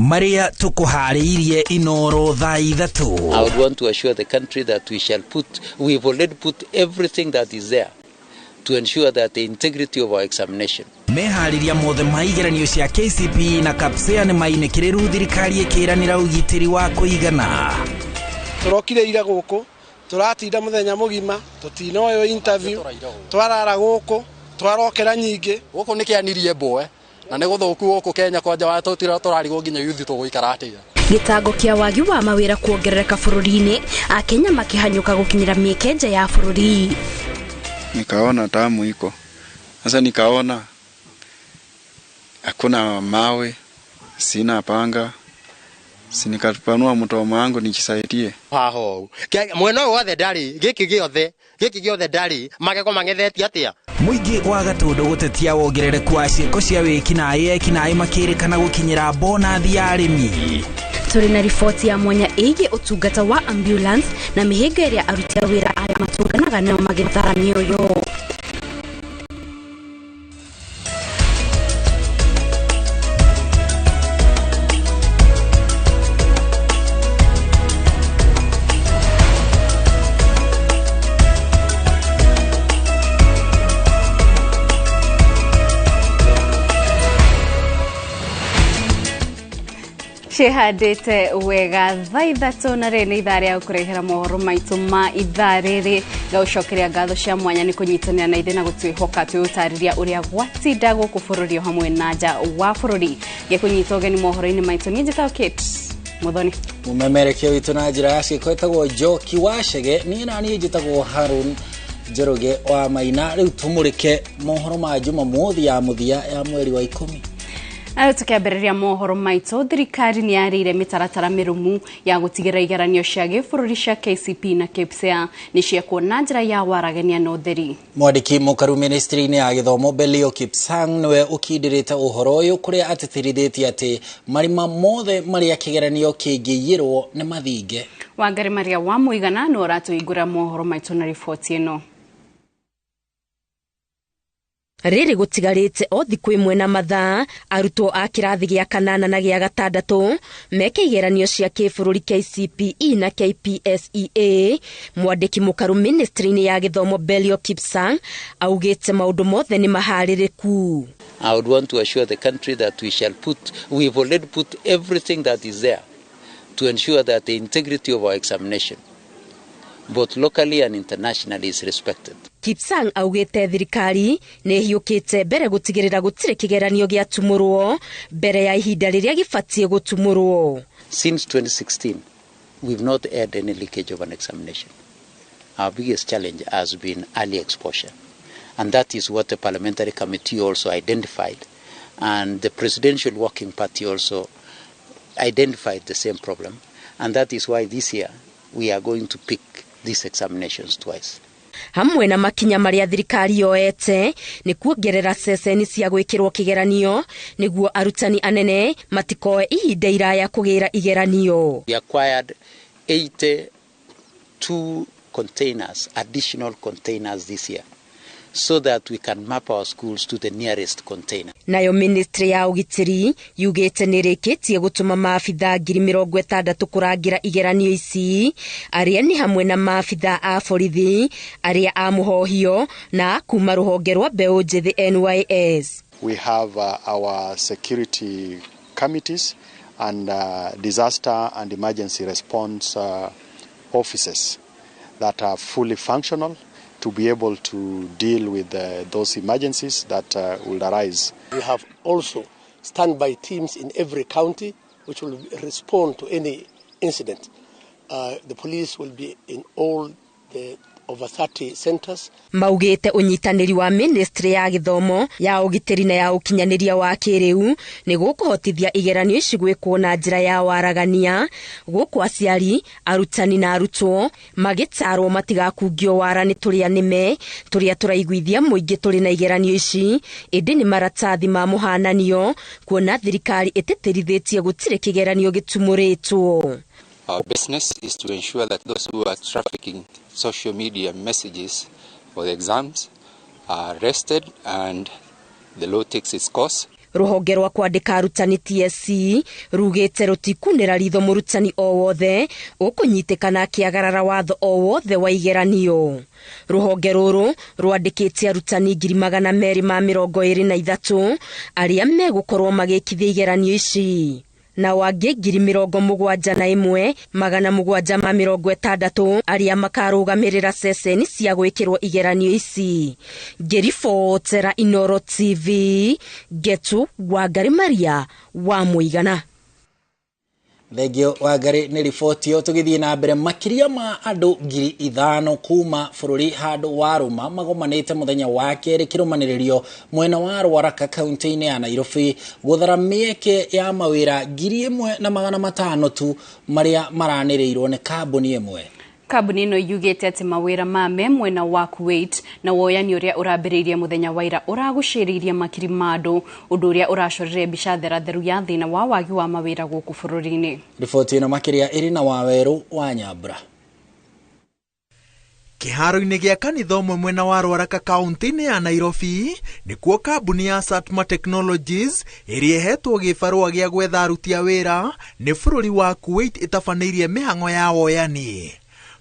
Maria tukuhariirie inoro thaa ithatu. I would want to assure the country that we've already put everything that is there to ensure that the integrity of our examination. Mehariria mothe maigeranio cia KCPE na KPSEA ni mainikiriru thirikari ikiranira ugitiri wa kuigana. Turokire ira guku turatinda muthenya mugima tutinoyo interview twarara guku twarokera nyingi guku nikianirie mboe na ne guthuku guku Kenya kwanja wa tutira turarigwo nginya yuthi tuguikara atia. Gitango kia wagi wa mawira kuongerereka bururi-ini Akenya makihanyuka gukinyira miekenja ya bururi. Nikaona tamu iko. Sasa nikaona hakuna mawe, sina panga. Sinikatupanua mtomo wangu nikisaidie. Haho. Mweno wothe ndari, giki giothe ndari, mageko mangethetie atia. Muingi wa Gatundu gutetia wongerereku wa ciiko cia wikinaĩ makirikana gukinyira bonathi ya arimi. Turi na ripoti ya mwanya ĩgiĩ ũtungata wa ambulance na mĩhĩnga ĩrĩa aruti a wĩra arĩa matunganaga nao magĩtaranio yo. Shehadete wega thaa ithatu na rĩrĩ nĩ ithaa rĩa gũkũrehera mohoro maitũ ma ithaa rĩrĩ. Gaucokeria ngatho cia mwanya nĩ kũnyitanĩra na ithe na gũtwĩhoka twĩgũtarĩria ũrĩa gwatinda gũkũ bũrũri hamwe na nja wa bũrũri. Gĩkũnyita ũgeni mohoro-inĩ maitũ niĩ njĩtagwo Kate Muthoni. Mumemerekia witũ na njĩra ya ciĩko ĩtagwo Njoki wa Chege, niĩ na niĩ njĩtagwo Harun Njoroge wa Maina. Rĩu tũmũrĩke mohoro ma Jumamothi ya mũthia ya mweri wa 10. Tukiambĩrĩria mohoro maitũ, thirikari nĩ yarĩire mĩtaratara mĩrũmu ya gũtigĩrĩra igeranio cia gĩbũrũri cia KCPE na KPSEA nĩ ciekwo na njĩra ya waragania na ũtheri. Mwandĩki mũkaru ministry-inĩ ya gĩthomo Belio Kipsang nĩwe ũkindĩrĩte ũhoro ũyũ kũrĩa atĩtĩrithĩtie atĩ marima mothe marĩa kĩgeranio kĩngĩiyĩrwo nĩ mathinge. Wangari Maria wa Mũigana nĩ ũratũhingũra mohoro maitũ na riboti ĩno. Rĩrĩ gũtigarĩte o thikũ ĩmwe na mathaa, arutwo a kĩrathi gĩa 8 na gĩa 6 meke igeranio cia kĩbũrũri KCPE na KPSEA. Mwandĩki mũkaru ministry-inĩ ya gĩthomo Belio Kipsang augĩte maũndũ mothe nĩ maharĩrĩku. I would want to assure the country that we've already put everything that is there to ensure that the integrity of our examination, both locally and internationally, is respected. Kipsang augĩte thirikari nĩ hiũkĩte mbere gũtigĩrĩra gũtirĩ kĩgeranio gĩa tumũrwo mbere ya ihinda rĩrĩa gĩbatiĩ gũtumũrwo. Since 2016, we've not had any leakage of an examination. Our biggest challenge has been early exposure. And that is what the parliamentary committee also identified. And the presidential working party also identified the same problem. And that is why this year we are going to pick these examinations twice. Hamwe na makinya marĩa thirikari yoete nĩ kuongerera ceceni cia gwĩkĩrwo kĩgeranio nĩguo arutani anene matikoe ihinda iraya kũgĩra igeranio. We acquired 82 additional containers this year, so that we can map our schools to the nearest container. Nayo ministry ya ugitiri yugĩte nĩ rĩkĩtie gũtũma maabitha 60,000 kũrangĩra igeranio ici, arĩa nĩ hamwe na maabitha a borithi, arĩa a mũhohio na kuma rũhonge rwa mbeũ njĩthĩ NYS. We have our security committees and disaster and emergency response offices that are fully functional to be able to deal with those emergencies that will arise. We have also standby teams in every county which will respond to any incident. The police will be in all the over 30 centers. Maugĩte ũnyitanĩri wa ministry ya gĩthomo ya ũgitĩri na ya ũkinyanĩria wa kĩrĩu nĩ gũkũhotithia igeranio ici gwĩkwo na njĩra ya waragania, gũkũ aciari, arutani na arutwo magĩtarwo matigakungio wara nĩ tũrĩa nĩme tũrĩa tũraiguithia mũingĩ tũrĩ na igeranio ici, ĩndĩ nĩ maratathi ma mũhananio kuona thirikari ĩtĩtĩrithĩtie gũtirĩ kĩgeranio gĩtumũrĩtwo. Our business is to ensure that those who are trafficking social media messages for the exams are arrested and the law takes its course. Ruhonge rwa kwandika arutani TSC rugite rutikunira ritho murutani o wothe ukunyitikana kiagarara watho o wothe wa igeranio. Ruhonge ruru rwandikite arutani 223 aria megukorwo magikithia igeranio ici. Na wangi 71,760 aria makarugamirira ceceni cia gwikirwo igeranio ici. Ngiribotera Inoro TV, Getu Wangari Maria wa Muigana. Thegio Wangari ni riboti yo tugithie na mbere. Makiria ma andu 5,000 kuma bururi handu waruma magomanite muthenya wa keri kirumaniririo mwena wa Ruaraka kaunti-ini ya Nairobi guthara mieke ya mawira 1,500 tu maria maranirirwo ni kambuni imwe. Kambuni ino yugite ati mawira mame mwena wa Kuwait na woyani uria urambiririe muthenya waira uraguciririe makiri madu undu uria urashorire bica theru ya thina wa wagi wa mawira guku bururi-ini. Riboti ino makiria iri na Waweru wa Nyambura. Kiharo-ini gia kanitha umwe mwena wa Ruaraka kaunti-ini ya Nairobi nikuo kambuni ya Satma Technologies iria ihetwo gibarua gia gwetha aruti a wira ni bururi wa Kuwait itabaneirie mihango ya woyani.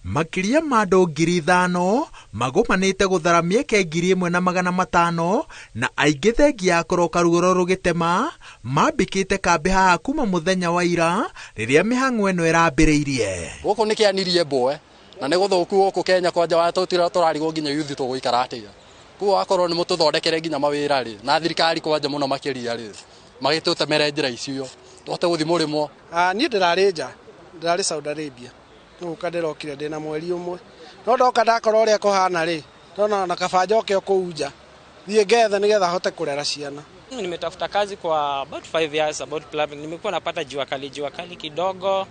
Makiria ma andu 5,000 magomanite guthara mieke 1,500 na aingi thengia koroka rugoro rugitema mambikite kambi haha kuma muthenya wa ira riria mihango ino irambiriirie. Guku ni kianirie mboe na ni guthuku guku Kenya kwanja wa tutira turarigo nginya yuthi tuguikara atia. Kuo akorwo ni mututhondekere nginya mawira ri na thirikari kwanja muno makiria ri magitutemere njira icio tuhote guthi murimo. Ni ndirari Saudi Arabia. Ukadero ndina mweri umwe no ndoka ndakora uria kuhana ri ndona na kabanja okeo kuuja thie getha nigetha hote kurera ciana. Nimetafuta kazi kwa about 5 years about plumbing. Nimekuwa napata jua kali kidogo,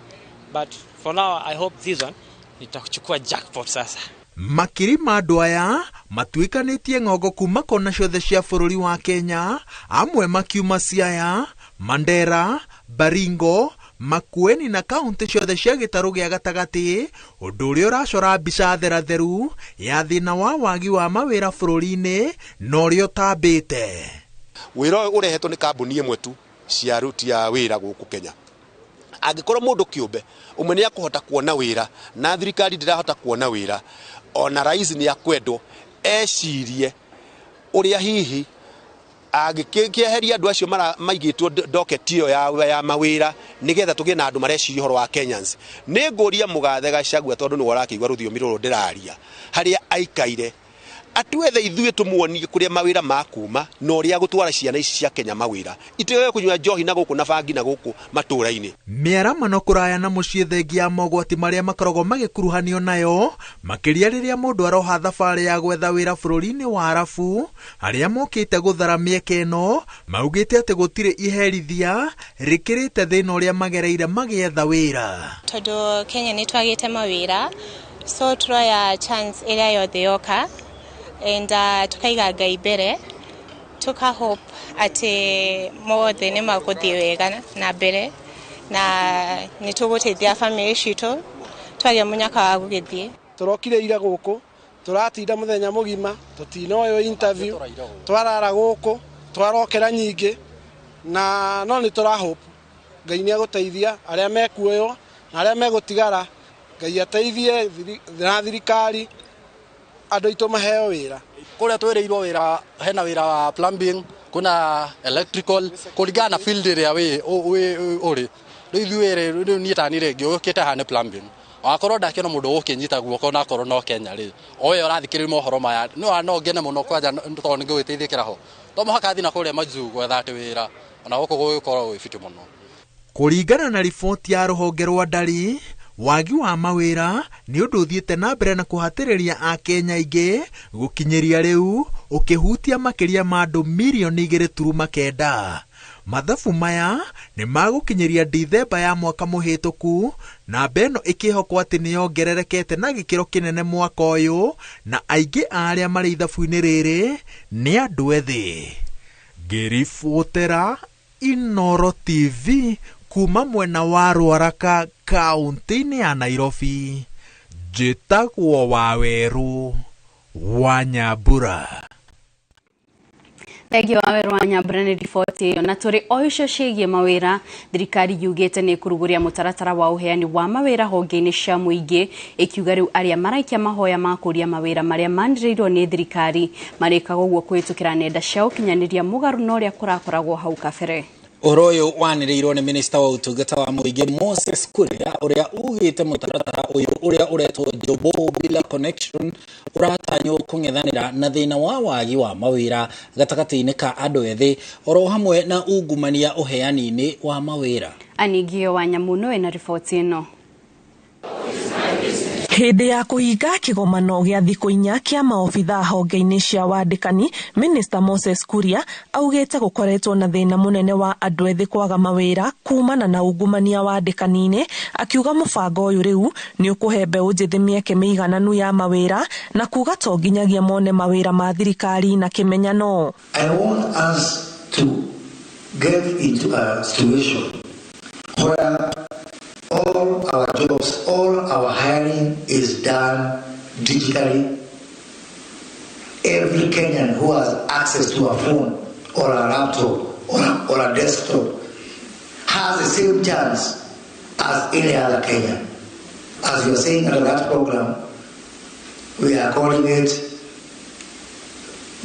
but for now I hope this one nitachukua jackpot sasa. Makiri ma andu aya matuikanitie ng'ongo kuma kona ciothe cia bururi wa Kenya, amwe makiuma Siaya, Mandera, Baringo, Makueni na kaunti ciothe cia gitaru gia gatagati, undu uria uracora mbica theru ya thina wa wagi wa mawira bururi-ini no rio tambite. Wira urehetwo ni kambuni imwe tu cia aruti a wira guku Kenya. Angikorwo mundu kiumbe umwe ni akuhota kuona wira na thirikari ndirahota kuona wira, ona rais ni akwendo ecirie uria hihi agikieheria andu acio maigitwo doketio ya mawira nigetha tugie na andu mareciria horo wa Kenyans. Ni nguria mugathe Gachagua tondu ni warakiigwa ruthiomi ruru ndiraria haria aikaire atwethe ithuĩ tumuonie kuria mawira makuma no ria gutwara ciana ici cia Kenya mawira itiwe kunywa njohi na guku na bangi na guku matura-ini. Miaramano kuraya na muciĩ thengia mogwati maria makoragwo magikuruhanio nayo makiria riria mundu aroha thabari ya gwetha wira bururi-ini wa Arabu aria mokite guthara mieke ino maugite ati gutire iherithia rikirite thina uria magereire magietha wira. Tondu Kenya ni twagite mawira so turaya chance area yothe yoka and tukaiga Ngai mbere tuka hope ati mothe ni maguthie wega na mbere na ni tugutethia family citu twagia munyaka wa gugithie. Turokire ira guku turatinda muthenya mugima tutinoyo interview twarara guku twarokera nyingi na no ni tura hope Ngai ni aguteithia aria mekuoyo na aria megutigara Ngai ateithie na thirikari andu itu maheo wira. Kuria twereirwo wira hena wira wa plumbing, kuna electrical kuringana na field area we uri riu ni tanire ngiyukite hane plumbing akorwo ndakiona mundu ukinyita guoko na akorwo no Kenya ri oyo arathikiriria mohoro maya no ngene muno kwanja tondu ngwiteithikira ho to muhaka thina kuria maju gwetha ati wira ona guko gukorwo wi fiti muno. Kuringana na riboti ya ruhonge rwa ndari, wagi wa mawira ni undu uthiite na mbere na kuhatiriria a Kenya ingi gukinyiria riu ukihutia makiria ma andu milioni 2.9. Mathabu maya ni magukinyiria Dithemba ya mwaka muhituku na beno ikihokwo ati ni yongererekete na gikiro kinene mwaka uyu na aingi aria mari ithabu-ini riri ni andu ethi. Ngiribotera Inoro TV kuma mwena wa Ruaraka kaunti-ini ya Nairobi, njitagwo Waweru wa Nyambura. Egi wawerwa nyambirane riboti iyo na turi oicio ciĩgiĩ mawĩra thirikari yugĩte nĩ kũrugũria mũtaratara wa ũheani wa mawĩra honge-inĩ cia mũingĩ ikiuga rĩu arĩa maraikia mahoya ma kũria mawĩra marĩa manĩrĩirwo nĩ thirikari marĩkaga ũguo kũhĩtũkĩra nenda cia ũkinyanĩria mũgarũ na ũrĩa kũrakoragwo hau kabere. Ũhoro ũyũ wanĩrĩirwo nĩ minista wa ũtungata wa mũingĩ Moses Kuria ũrĩa ugĩte mũtaratara ũyũ ũrĩa ũretwo Jobo Bila Connection ũratanywo kũng'ethanĩra na thĩna wa wagi wa mawĩra gatagatĩ-inĩ ka andũ ethĩ oro hamwe na ungumania ũheani-inĩ wa mawĩra. Anigio wa Nyamuno ena riboti ĩno. Hĩndĩ ya kũhinga kĩgomano gĩa thikũ 4 kĩa maobitha honge-inĩ cia wandĩkani, Minister Moses Kuria augĩte gũkoretwo na thĩna mũnene wa andũ ethĩ kwaga mawĩra kumana na ungumania wandĩkani-inĩ, akiuga mũbango ũyũ rĩu nĩ ũkũhe mbeũ njĩthĩ mĩeke mĩigananu ya mawĩra na kuga to nginyagia mone mawĩra ma thirikari na kĩmenyano. I want us to get into a situation where all our jobs, all our hiring is done digitally. Every Kenyan who has access to a phone or a laptop or a desktop has the same chance as any other Kenyan. As we are saying under that program, we are calling it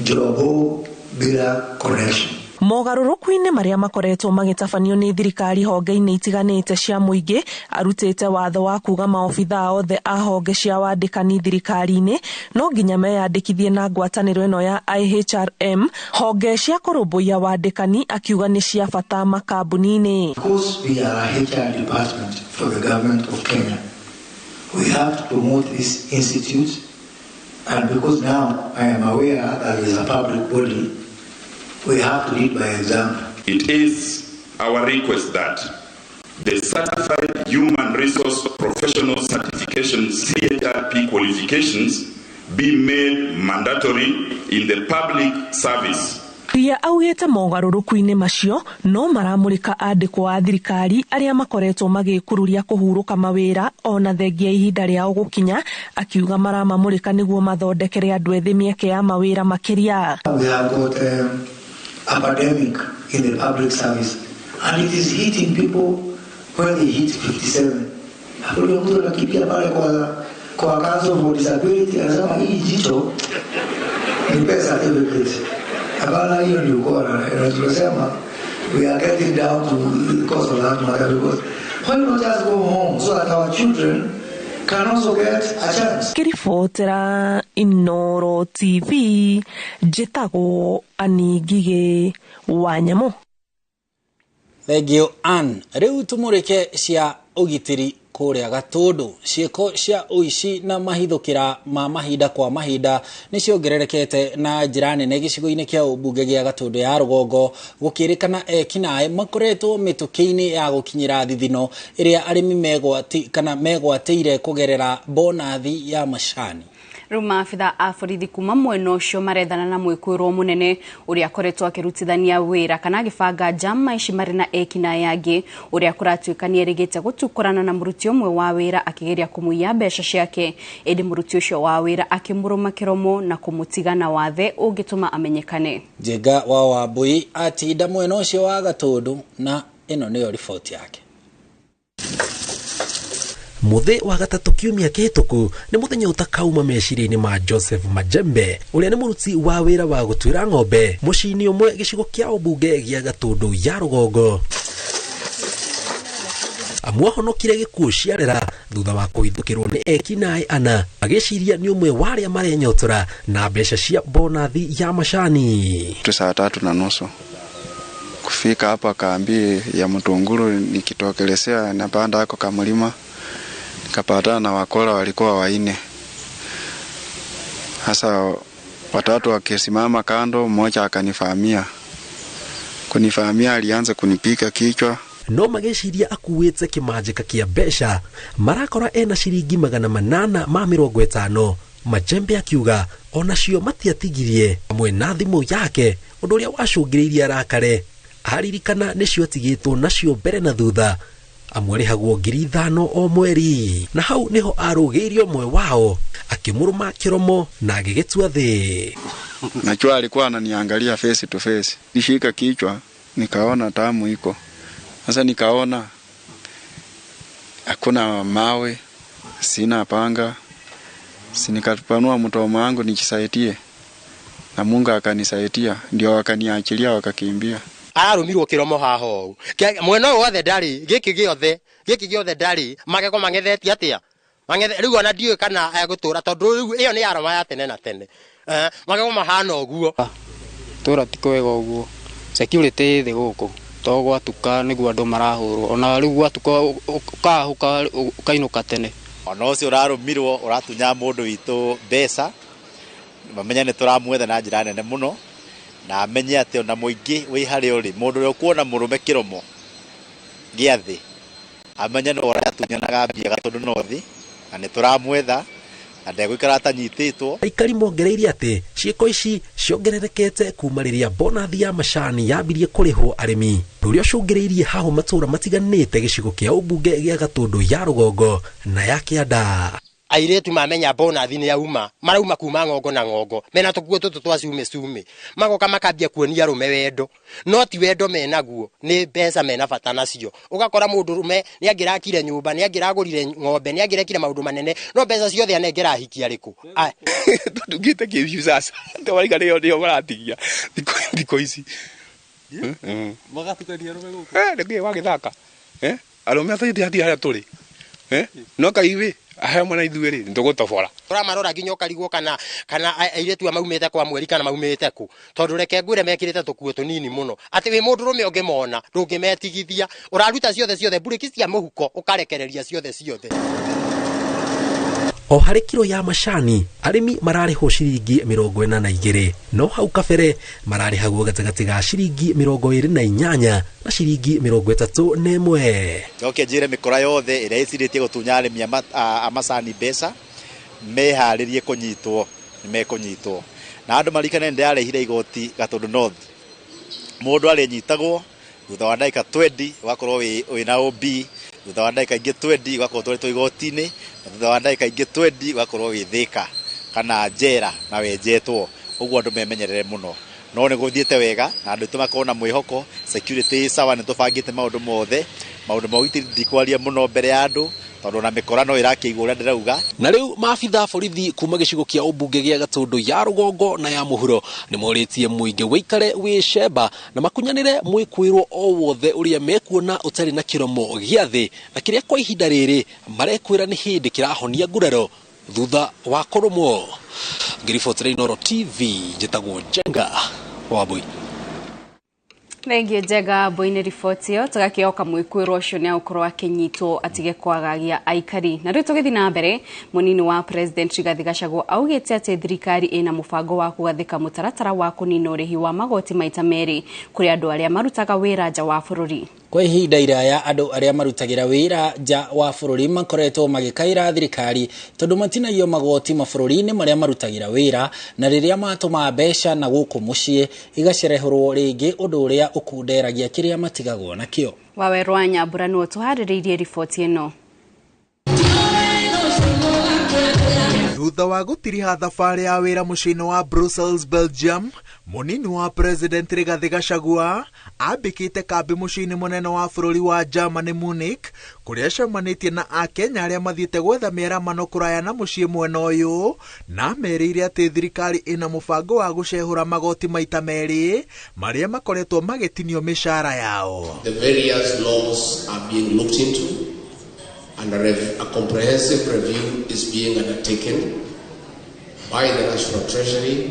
Jobo Bila Connection. Mogarũrũku-inĩ marĩa makoretwo magĩtabanio nĩ thirikari honge-inĩ itiganĩte cia mũingĩ, arutĩte watho wa kuga maobitha othe a honge cia wandĩkani thirikari-inĩ no nginya meyandĩkithie na ngwatanĩro ĩno ya IHRM, honge cia kũrũmbũiya wandĩkani akiuga nĩ cia bata makambuni-inĩ. Because we are a HR department for the government of Kenya, we have to promote this institute, and because now I am aware that it is a public body, we have to lead by example. It is our request that the Certified Human Resource Professional Certification CHRP qualifications be made mandatory in the public service. Kuria augĩte mogarũrũku-inĩ macio no maramũrĩka andĩkwo a thirikari arĩa makoretwo magĩkururia kũhurũka mawĩra ona thengia ihinda rĩao gũkinya, akiuga maramamũrĩka nĩguo mathondekere andũ ethĩ mĩeke ya mawĩra makĩria. We have got a pandemic in the public service and it is hitting people when they hit 57. Hapo mtu anakimbia pale kwa Council for Disability anasema hii jicho ni pesa every Abana hiyo ndio kwa na tunasema we are getting down to the cost of that matter because why not just go home so that our children can also get a chance. Kiribotera Inoro TV njĩtagwo Anigige wa Nyamu. Thegio Ann, rĩu tumũrĩke cia ũgitĩri kũrĩa Gatũndũ. Ciĩko cia ũici na mahithũkĩra ma mahinda kwa mahinda nĩ ciongererekete na njĩra nene gĩcigo-inĩ kĩa ũmbunge gĩa Gatũndũ ya rũgongo, gũkĩrĩkana ekinaĩ makoretwo mĩtũkĩ-inĩ ya gũkinyĩra thithino ĩrĩa arĩmi megwatĩire kũgerera bonathi ya macani. Rĩu maabitha a borithi kuma mwena ũcio marethana na mwĩkũĩrwo mũnene ũrĩa akoretwo akĩrutithania wĩra kana agĩbanga njama ici marĩ na ekinaĩ angĩ ũrĩa kũratuĩka nĩ erĩgĩte gũtukũrana na mũruti ũmwe wa wĩra akĩgeria kũmũiya mbeca ciake, ĩndĩ mũruti ũcio wa wĩra akĩmũrũma kĩromo na kũmũtiga na wathe ũngĩtũma amenyekane. Njenga wa Wambui atinda mwena ũcio wa Gatũndũ na ĩno nĩyo riboti yake. Mũthĩ wa gatatũ kiumia kĩhĩtũku nĩ mũthenya ũtakauma meciria-inĩ ma Joseph Majembe ũrĩa nĩ mũruti wa wĩra wa gũtuĩra ng'ombe mũciĩ-inĩ ũmwe gĩcigo kĩa ũmbunge gĩa Gatũndũ ya rũgongo. Amwahonokire gĩkuũ ciarera thutha wa kũhithũkĩrwo nĩ ekinaĩ ana, agĩciria nĩ ũmwe wa arĩa marenyotora na mbeca cia bonathi ya macani. Saa 3:30 kufika hapa kambi ya Mtunguru, nikitokelezea napanda hako kamlima nikapatana na wakora walikuwa 4. Hasa watatu wakisimama kando, mmoja akanifahamia. Kunifahamia alianza kunipika kichwa. No magĩciria akuĩte kĩmanjĩka kĩa mbeca marakora ena ciringi 850. Majembe akiuga onacio matiatigirie hamwe na thimũ yake, ũndũ ũrĩa wacũngĩrĩirie arakare. Aririkana nĩcio atigĩtwo nacio mbere na thutha, amũrĩhagwo 5,000 o mweri, na hau niho arũgĩirio mwe wao akĩmũrũma kĩromo na agĩgĩtua thĩ. Najua alikuwa ananiangalia face to face. Nishika kichwa, nikaona tamu iko. Sasa nikaona hakuna mawe, sina panga. Nikatupanua mtomo wangu nikisaidie. Na Mungu akanisaidia, ndio akaniachilia wakakimbia. Ararumirwo kiromo haho. Mwena wothe ndari, giki giothe ndari, mageko mangetheti atia. Riu ona ndiwe kana agutura tondu riu iyo ni arama ya tene na tene. Mageko mahana uguo. Tura tikwega uguo. Security thi guku. To gwatuka niguo andu marahurwo. Ona riu gwatuka ukahuka ukainuka tene. Ona ucio urarumirwo uratunya mundu witu mbeca. Mamenya ni turamwetha na njira nene muno. Na amenye ati ona muingi wi hari uri mundu uri kuona murume kiromo giathi amenya no uratunyanaga mbia gatundu nothi na ni turamwetha na ndegwikara tanyititwo. Aikari mongereirie ati ciiko ici ciongererekete kuma riria bonathi ya macani yambirie kurihwo arimi uria cungiriirie haho matura matiganite gicigo kia ubunge gia Gatundu ya Rugongo na ya Kianda. Airetu mamenya bonathi ni yauma marauma kuma ngongo na ngongo mena tukuo tutu twaciume magoka makambia kuonia rume wendo no ti wendo menaguo ni mbeca mena bata nacio ugakora mundu rume ni angirakire nyumba ni angiragurire ng'ombe ni angirekire maundu manene no mbeca ciothe anengera hiki ariku tundugite kibiu sasa ndawariga ndio maratigia thiko ici magatukania rume guku ndio wagithaka arume athithi hati haria turi no kaiwe ahe mwana ithuĩ rĩ ndũgũtobora tũramarora nginya ũkarigwo kana airetu maumĩte kwa mweri kana maumĩte ku tondũ reke ngwĩre mekĩrĩte tũkuo tũnini mũno atĩ wĩ mũndũ rũme ũngĩmona ndũngĩmetigithia ũraruta ciothe mburĩki cia mũhuko ũkarekereria ciothe. O hari kilo ya macani arimi mararihwo ciringi 42 no hau kabere mararihagwo gatagati ga ciringi 28 na ciringi 31. Njoke njire mikora yothe ĩrĩa ĩcirĩtie gũtunya arimi a macani mbeca meharirie kũnyitwo nimekunyitwo na andũ marikane ndarehire igoti Gatundu North mũndũ arĩnyitagwo thutha wa ndagĩka 20 wakorwo wĩna OB thutha wa ndagĩka ingĩ 20 wakorwo tũrĩtwo igoti-inĩ thutha wa ndagĩka ingĩ 20 wakorwo wĩthĩka kana njera na wenjetwo ũguo andũ memenyerere mũno no nĩ gũthiĩte wega na andũ tũmakorwo na mwĩhoko security sawa nĩ tũbangĩte maũndũ mothe maũndũ ma ũgitĩri ndikwaria mũno mbere ya andũ tondu na mikora no irakĩigwo ũrĩa ndĩrauga. Na rĩu maabitha borithi kuma gĩcigo kĩa ũmbunge gĩa Gatundu ya Rugongo na ya mũhuro nĩ morĩtie mũingĩ wĩikare wĩcemba na makunyanĩre mwĩkwĩrwo o wothe ũrĩa mekuona ũtarĩ na kĩromo gĩa thĩ na kĩrĩa kwa ihinda rĩrĩ marekwĩra nĩ hĩndĩ kĩrahonia nguraro thutha wa kũrũmwo. Ngiribotera Inooro TV njĩtagwo Njenga Wambui. Thengia Njenga Boine riboti yo tugakioka mwĩkwĩrwo ũcio nĩ agũkorwo akĩnyitwo atige kwagagia aikari. Na rĩu tũgĩthiĩ na mbere mũnini wa President Rigathi Gachagua augĩte atĩ thirikari ĩna mũbango wa kũgathĩka mũtaratara wa kũnina ũrĩhi wa magoti maita merĩ kũrĩ andũ arĩa marutaga wĩra nja wa bũrũri. Kwa ihinda iraya andũ arĩa marutagira wĩra nja wa bũrũri makoretwo magĩkaĩra thirikari tondũ matinagio magoti mabũrũri-inĩ marĩa marutagira wĩra na rĩrĩa matũma mbeca na gũkũ mũciĩ igacerehũrwo rĩngĩ ũndũ ũrĩa ũkunderagia kĩrĩa matigagwo nakĩo. Wawerwa Nyambura nĩwe tũharĩrĩirie riboti ĩno. Thutha wa gũtiriha thabarĩ ya wĩra mũciĩ-inĩ wa Brussels, Belgium, mũnini wa President Rigathi Gachagua ambĩkĩte kambĩ mũciĩ-inĩ mũnene wa bũrũri wa Germany, Munich, kũrĩa acemanĩtie na Akenya arĩa mathiĩte gwetha mĩaramano kũraya na mũciĩ mwena ũyũ na merĩire atĩ thirikari ĩna mũbango wa gũcehũra magoti maita merĩ marĩa makoretwo magĩtinio mĩcara yao. The various laws are being looked into and a comprehensive review is being undertaken by the National Treasury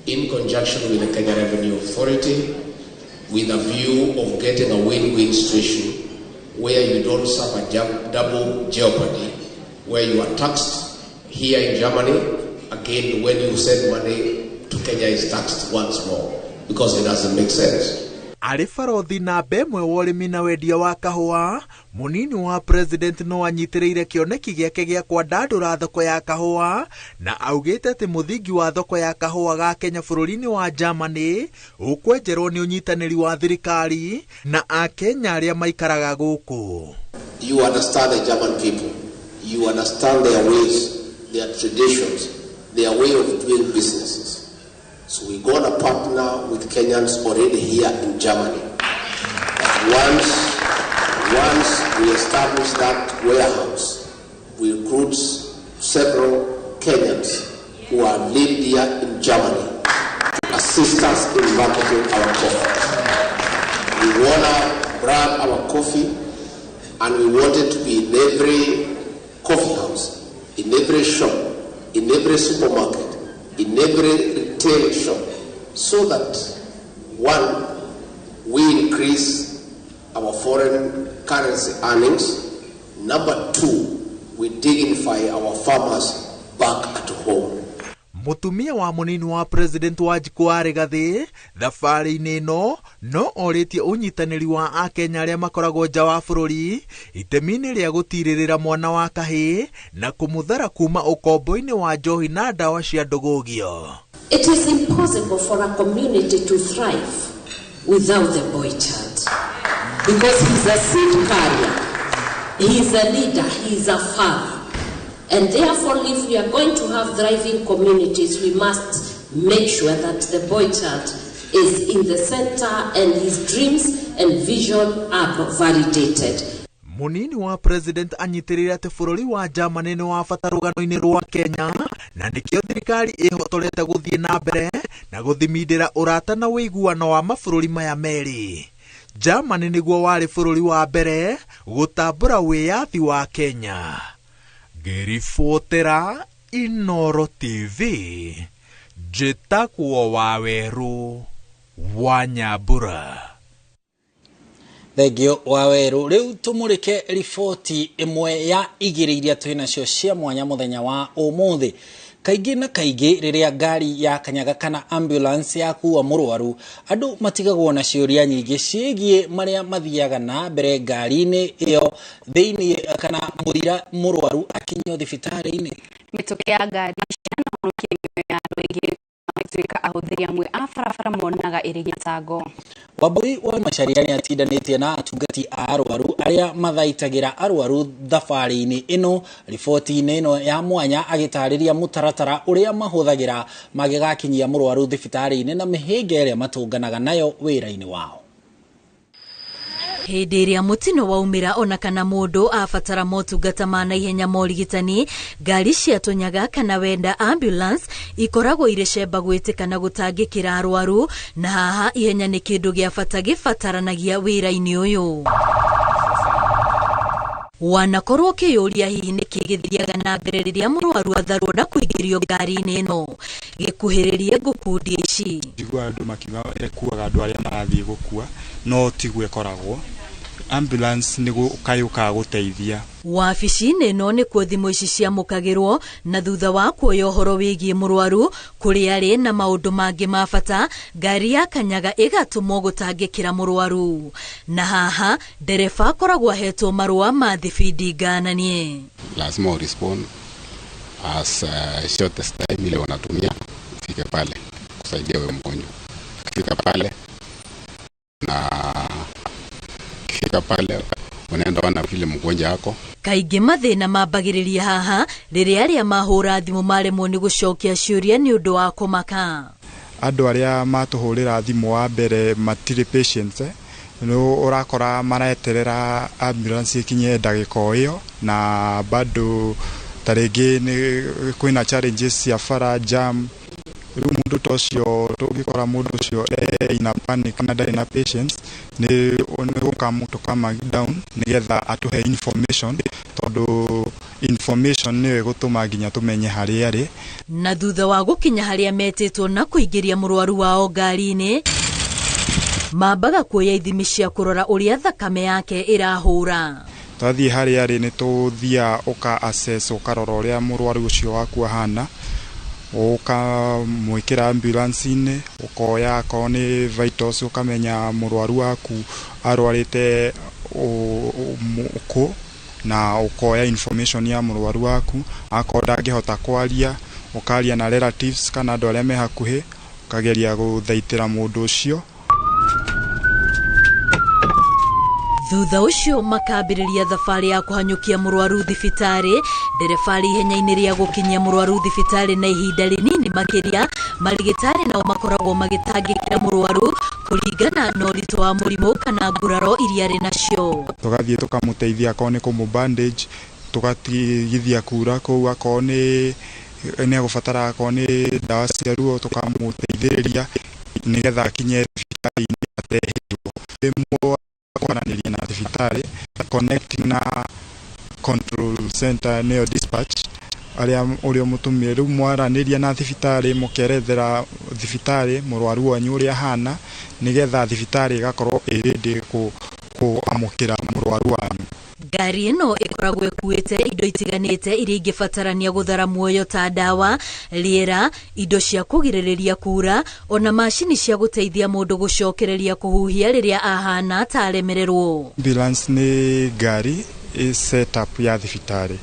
in conjunction with the Kenya Revenue Authority with a view of getting a win-win situation where you don't suffer double jeopardy, where you are taxed here in Germany, again when you send money to Kenya is taxed once more, because it doesn't make sense. Arĩ barothi na mbemwe wa ũrĩmi na wendia wa kahũa, mũnini wa President no anyitĩrĩire kĩoneki gĩake gĩa kwandandũra thoko ya kahũa na augĩte atĩ mũthingi wa thoko ya kahũa ga Kenya bũrũri-inĩ wa Germany ũkwenjerwo nĩ ũnyitanĩri wa thirikari na Akenya arĩa maikaraga gũkũ. You understand the German people. You understand their ways, their traditions, their way of doing businesses. So we're going to partner with Kenyans already here in Germany. Once we establish that warehouse, we recruit several Kenyans who are lived here in Germany to assist us in marketing our coffee. We want to brand our coffee, and we want it to be in every coffee house, in every shop, in every supermarket, in every retail shop, so that one, we increase our foreign currency earnings. Number two, we dignify our farmers back at home. Mutumia wa munini wa president wa Jikwa Rigathi thabarĩ-inĩ ĩno no orĩtie ũnyitanĩri wa Akenya arĩa makoragwo nja wa bũrũri itemi-inĩ rĩa gũtirĩrĩra mwana wa kahĩĩ na kũmũthara kuma ũkombo-inĩ wa njohi na ndawa cia ndũgũgio. It is impossible for a community to thrive without the boy child, because he's a seed carrier, he is a leader, he is a father. And therefore, if we are going to have thriving communities, we must make sure that the boy child is in the center and his dreams and vision are validated. Munini wa president anyitirĩire atĩ bũrũri wa Germany nĩ wa bata rũgano-inĩ rwa Kenya na nĩkĩo thirikari ĩhotorete gũthiĩ na mbere na gũthimindĩra ũrata na ũiguano wa mabũrũri maya merĩ. Germany nĩguo warĩ bũrũri wa mbere gũtambũra wĩyathi wa Kenya. Ngĩribotera Inooro TV, njĩtagwo Waweru wa Nyambura. Thengio Waweru. Riu tumurike riboti imwe ya igĩrĩ iria twĩ nacio cia mwanya muthenya wa ũmũthĩ. Kaingĩ na kaingĩ rĩrĩa ngari ya kanyaga kana ambulance ya kuua mũrwaru, andũ matigagwo na ciũria nyingĩ ciĩgiĩ marĩa mathiaga na mbere ngari-inĩ ĩyo thĩinĩ kana mũthira mũrwaru akinyio thibitarĩ-inĩ. Mĩtũkĩ ya ngari ciana mũrũkia ya andũ aingĩ matuĩka ahũthĩri amwe a barabara monaga ĩrĩ gĩcango. Wambui wa Macharia nĩ atindanĩtie na atungati a arwaru arĩa mathaitagĩra arwaru thabarĩ-inĩ ĩno. Riboti-inĩ ĩno ya mwanya agĩtarĩria mũtaratara ũrĩa mahũthagĩra magĩgakinyia mũrwaru thibitarĩ-inĩ na mĩhĩnga ĩrĩa matũnganaga nayo wĩra-inĩ wao. Hĩndĩ ĩrĩa mũtino waumĩra ona kana mũndũ abatara motungata ma naihenya ma ũrigitani, ngari cia tũnyaga kana wenda ambulance ikoragwo irĩ cemba gwĩtĩkana gũtangĩkĩra arwaru, na haha ihenya nĩ kĩndũ gĩa bata gĩbataranagia wĩra-inĩ ũyũ. Wanakorwo kĩyũria hihi nĩkĩ gĩthiaga na mbere rĩrĩa mũrwaru atharwo na kũingĩrio ngari-inĩ ĩno gĩkuhĩrĩrie gũkundi ici. Njigua andũ makiuga ĩkuaga andũ arĩa marathiĩ gũkua, no tiguo ĩkoragwo. Ambulance nĩguo ũkayũkaga gũteithia. Wabici-inĩ ĩno nĩkuo thimũ ici ciamũkagĩrwo, na thutha wa kuoya ũhoro wĩgiĩ mũrwaru kũrĩ arĩ na maũndũ mangĩ ma bata, ngari ya kanyaga ĩgatũmwo gũtangĩkĩra mũrwaru. Na haha ndereba akoragwo ahetwo marũa ma thibindi ngananie. Lazima urespond as shortest time ile wanatumia ufike pale kusaidia wewe mgonjwa. Fika pale na kifika pale unaenda wana vile mgonjwa wako. Kaingĩ mathĩna mambagĩrĩria haha rĩrĩa arĩa mahũra thimũ maremwo nĩ gũcokia ciũria nĩ ũndũ wa kũmaka. Andũ arĩa matũhũrĩra thimũ wa mbere matirĩ patience, no ũrakora mareterera ambulance ikinye ndagĩka ĩyo, na bado tarĩngĩ kwĩna challenges cia bara, jam. Rĩu mũndũ tocio tũngĩkora mũndũ ũcio ina panic na ndarĩ na patience, nĩ gũkamũtũkama down nĩgetha atũhe information, tondũ information nĩyo ĩgũtũma nginya tũmenye harĩa arĩ. Na thutha wa gũkinya harĩa metĩtwo na kũingĩria mũrwaru wao ngari-inĩ, mambaga kuoya ithimi cia kũrora ũrĩa thakame yake ĩrahũra. Twathiĩ harĩa arĩ nĩ tũthiaga ũka assess ũkarora ũrĩa mũrwaru ũcio waku ahana, ũkamwĩkĩra ambulance-inĩ, ũkoya akorwo nĩ vitals, ũkamenya mũrwaru waku arwarĩte kũ, na ũkoya information ya mũrwaru waku. Akorwo ndangĩhota kwaria, ũkaria na relatives kana andũ arĩa me hakuhĩ, ũkageria gũthaitĩra mũndũ ũcio. Thutha ũcio makambĩrĩria thabarĩ ya kũhanyũkia mũrwaru thibitarĩ. Ndereba ihenya-inĩ rĩa gũkinyia mũrwaru thibitarĩ na ihinda rĩnini makiria marigitari nao makoragwo magitangikira murwaru kuringana na uritu wa murimu kana nguraro iria ari nacio. Tugathie tukamuteithia akone kumu bandage, tugatigithia kura kou akone ni agubatara akone dawa cia ruo tukamuteithĩrĩria nigetha akinye thibitarĩ-inĩ atehirwo. Rimwe kwaranĩria na thibitarĩ connecting na control center neo dispatch aria urio mutumie riu mwaranĩria na thibitarĩ mukerethera thibitarĩ murwaru wanyu uria hana nigetha thibitarĩ igakorwo ready amukira murwaru wanyu. Ngari ĩno ĩkoragwo ĩkuĩte indo itiganĩte iria ingĩbatarania gũthara muoyo ta ndawa, rĩera, indo cia kũgirĩrĩria kura, ona macini cia gũteithia mũndũ gũcokereria kũhuhia rĩrĩa ahana ta aremererwo. Ambulance nĩ ngari setup ya thibitarĩ,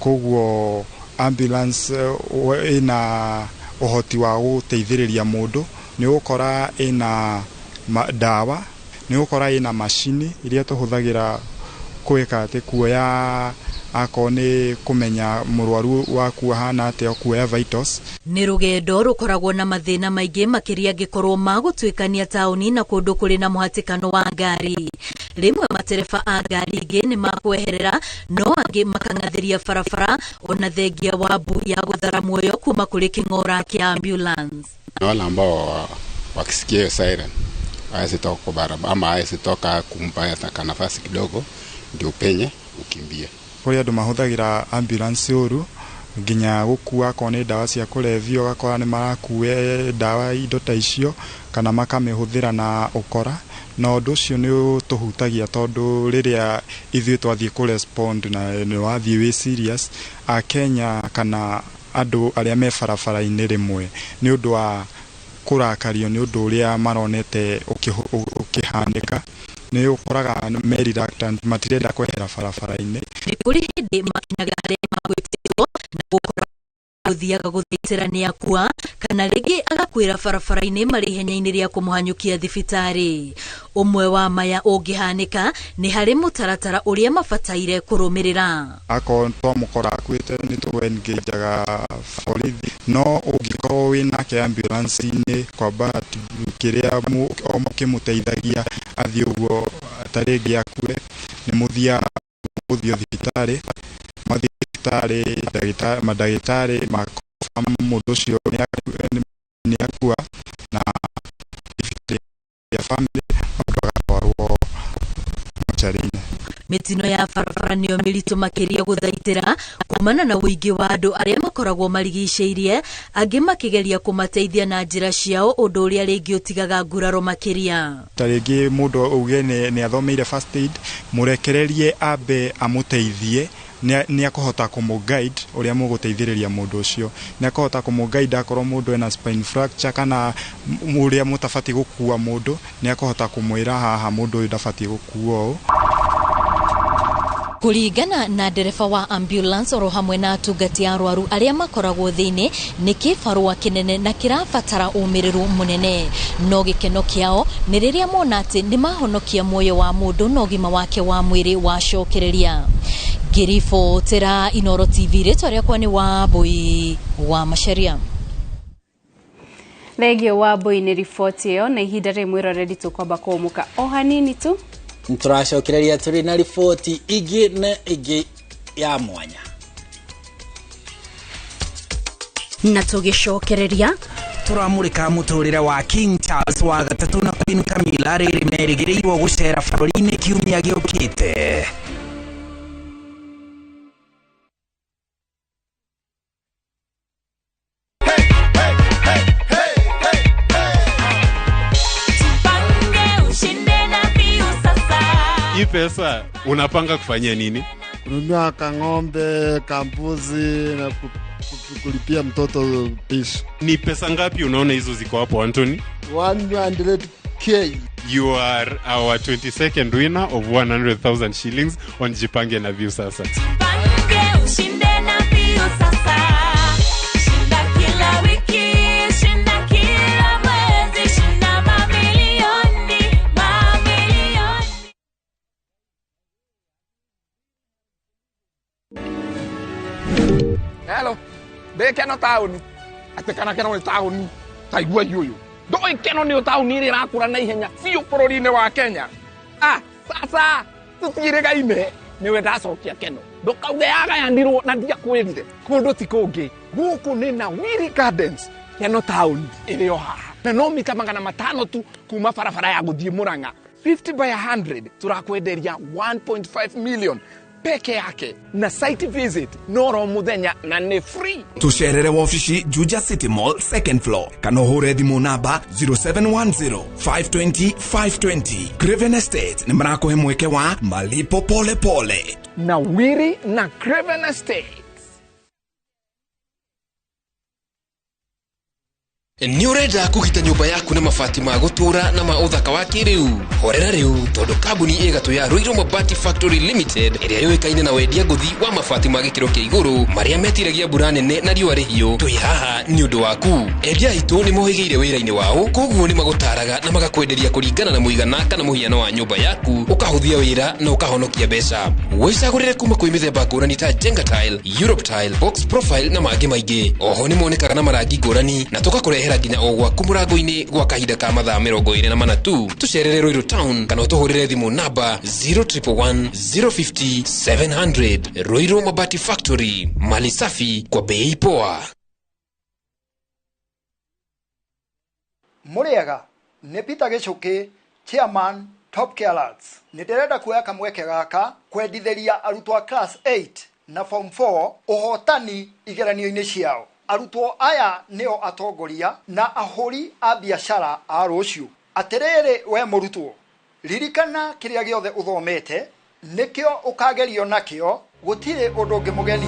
koguo ambulance ĩna ũhoti wa gũteithĩrĩria mũndũ, nĩ ũgũkora ĩna ndawa, nĩ ũgũkora ĩna macini iria tũhũthagĩra kweka ati kuoya akone kumenya murwaru waku hana ate kuoya vitals. Ni rugendo rukoragwo na mathina maingĩ makiria gikorwo magutwikania tauni na kundu kuri na muhatikano wa ngari. Rimwe matereba a ngari ingĩ nĩ makweherera no angĩ makangathiria barabara ona thengia wa mbu ya guthara muoyo kuma kuri king'ora kia ambulance. Wale ambao wakisikia hiyo siren asitoka kwa barabara ama asitoka kumpa nafasi kidogo ndio penye ukimbie. Kuri andu mahuthagira ambulance uru nginya gukua kone dawa cia kulevyo gakora ni marakue dawa indo ta icio kana makamihũthĩra na ukora na ũndũ ũcio nĩ tuhutagia tondu riria ithuĩ twathie ku respond na nĩ wathie we serious a Kenya kana andu aria me barabara-inĩ rimwe nĩ ũndũ wa kurakario nĩ ũndũ uria maronete ukihanika ni ukoraga me reluctant matirenda kwehera barabara-inĩ. Nĩ kũrĩ hĩndĩ makinyaga harĩa magwĩtĩrwo na gũkorwo gũthiaga gũthĩnjĩrania akua kana rĩngĩ agakwĩra barabara-inĩ marĩ ihenya-inĩ rĩa kũmũhanyũkia thibitarĩ. Ũmwe wa maya ũngĩhanĩka nĩ harĩ mũtaratara ũrĩa mabataire kũrũmĩrĩra. Akorwo twamũkora akuĩte nĩ tũengajaga borithi no ũngĩkorwo wĩnake ambulance-inĩ kwamba kĩrĩa mũkĩmũteithagia athiĩ ũguo atarĩ ngĩ akue nĩ mũthiaga gũthio thibitarĩ madagĩtarĩ makoba mũndũ ũcio nĩ akua na ya family magatwarwo mochari-inĩ. Mitino ya barabara nĩyo mĩritũ makĩria gũthaitĩra kumana na ũingĩ wa andũ arĩa makoragwo marigicĩirie, angĩ makĩgeria kũmateithia na njĩra ciao ũndũ ũrĩa rĩngĩ ũtigaga nguraro makĩria. Ta rĩngĩ mũndũ uge nĩ athomeire first aid, mũrekererie ambe amũteithie ni akohota kumuguide uria muguteithĩrĩria mundu ucio, ni akohota kumuguide akorwo mundu ena spine fracture kana uria mutabati gukua mundu ni akohota kumwira haha mundu uyu ndabati gukua u. Kuringana na ndereba wa ambulance oro hamwe na atungati arwaru arĩa makoragwo thĩinĩ nĩ kĩbarũa kĩnene na kĩrabatara ũmĩrĩru mũnene, no gĩkeno kĩao nĩ rĩrĩa mona atĩ nĩ mahonokia muoyo wa mũndũ na ũgima wake wa mwĩrĩ wacokereria. Ngĩribotera Inooro TV, rĩtwa rĩakwa nĩ Wambui wa Macharia. Thegio Wambui nĩ riboti ĩyo na ihinda rĩmwe rĩrĩ tũkwamba kũmũka o hanini tu. Tũracokereria tũrĩ na riboti ingĩ na ingĩ ya mwanya. Na tũgĩcokereria turamurika muturire wa King Charles wa gatatu na Queen Camilla rĩrĩ merĩgĩrĩirwo gũcera bũrũri-inĩ kiumia gĩũkĩte. Hii pesa unapanga kufanyia nini? Kununua kang'ombe, kambuzi na kulipia mtoto pishi. Ni pesa ngapi unaona hizo ziko hapo Anthony? 100k. You are our 22nd winner of 100,000 shillings on Jipange na View Sasa. Jipange ushinde na View Sasa. Shinda kila wiki, shinda kila mwezi, shinda mamilioni, mamilioni. Hello, beke no tauni. ate kana keno ni tauni taigua yuyu ndoi keno ni tauni ri rakura na ihenya fiu bururi-ini wa Kenya sasa tutirigaine niwe ndacokia keno ndukauge yagayanirwo na ndiakwirire kundu ti kungi guku ni na Wiri Gardens keno town iri o haha na no mita 500 tu kuma barabara ya guthie Murang'a 50 by 100 turakwenderia 1.5 million peke yake na site visit noro muthenya na ni free. Tucerere wafici Juja City Mall second floor kana uhure thimu namba 0710 520 520. Craven Estate ni mrakohe mweke wa malipo pole pole na Wiri na Craven Estate. Ni urenda kugita nyumba yaku na mabati ma gutura na ma uthaka wa kiriu horera riu tondu kambuni igatu ya Ruiru Mabati Factory Limited iria yoikaine na wendia nguthi wa mabati ma gikiro kia iguru maria metiragia mbura nene na riua rihio twi haha ni undu waku endia itu ni mohigeire wira-ini wao koguo ni magutaraga na magakwenderia kuringana na muigana kana muhiano wa nyumba yaku ukahuthia wira na ukahonokia mbeca wicagurire kuma kwi mithemba ngurani ta Jenga Tile, Europe Tile, Box Profile na mangi maingi oho ni monekaga na marangi ngurani na tugakurehera nginya o gwaku murango-ini gwa kahinda ka mathaa 24 tu tucerere Ruiru Town kana utuhurire thimu namba 0111 050 700. Ruiru Mabati Factory, mali safi kwa bei poa. Muriega ni Peter Gichuki, chairman Top Care Lads. Ndirenda kuoya kamweke gaka kwendithĩria arutwo a class 8 na form 4 uhotani igeranio-ini ciao. Arutwo aya nio atongoria na ahuri a biashara a ruciu. Atiriri we murutwo, ririkana kiria giothe uthomete nikio ukagerio nakio, gutire undu ngimugeni.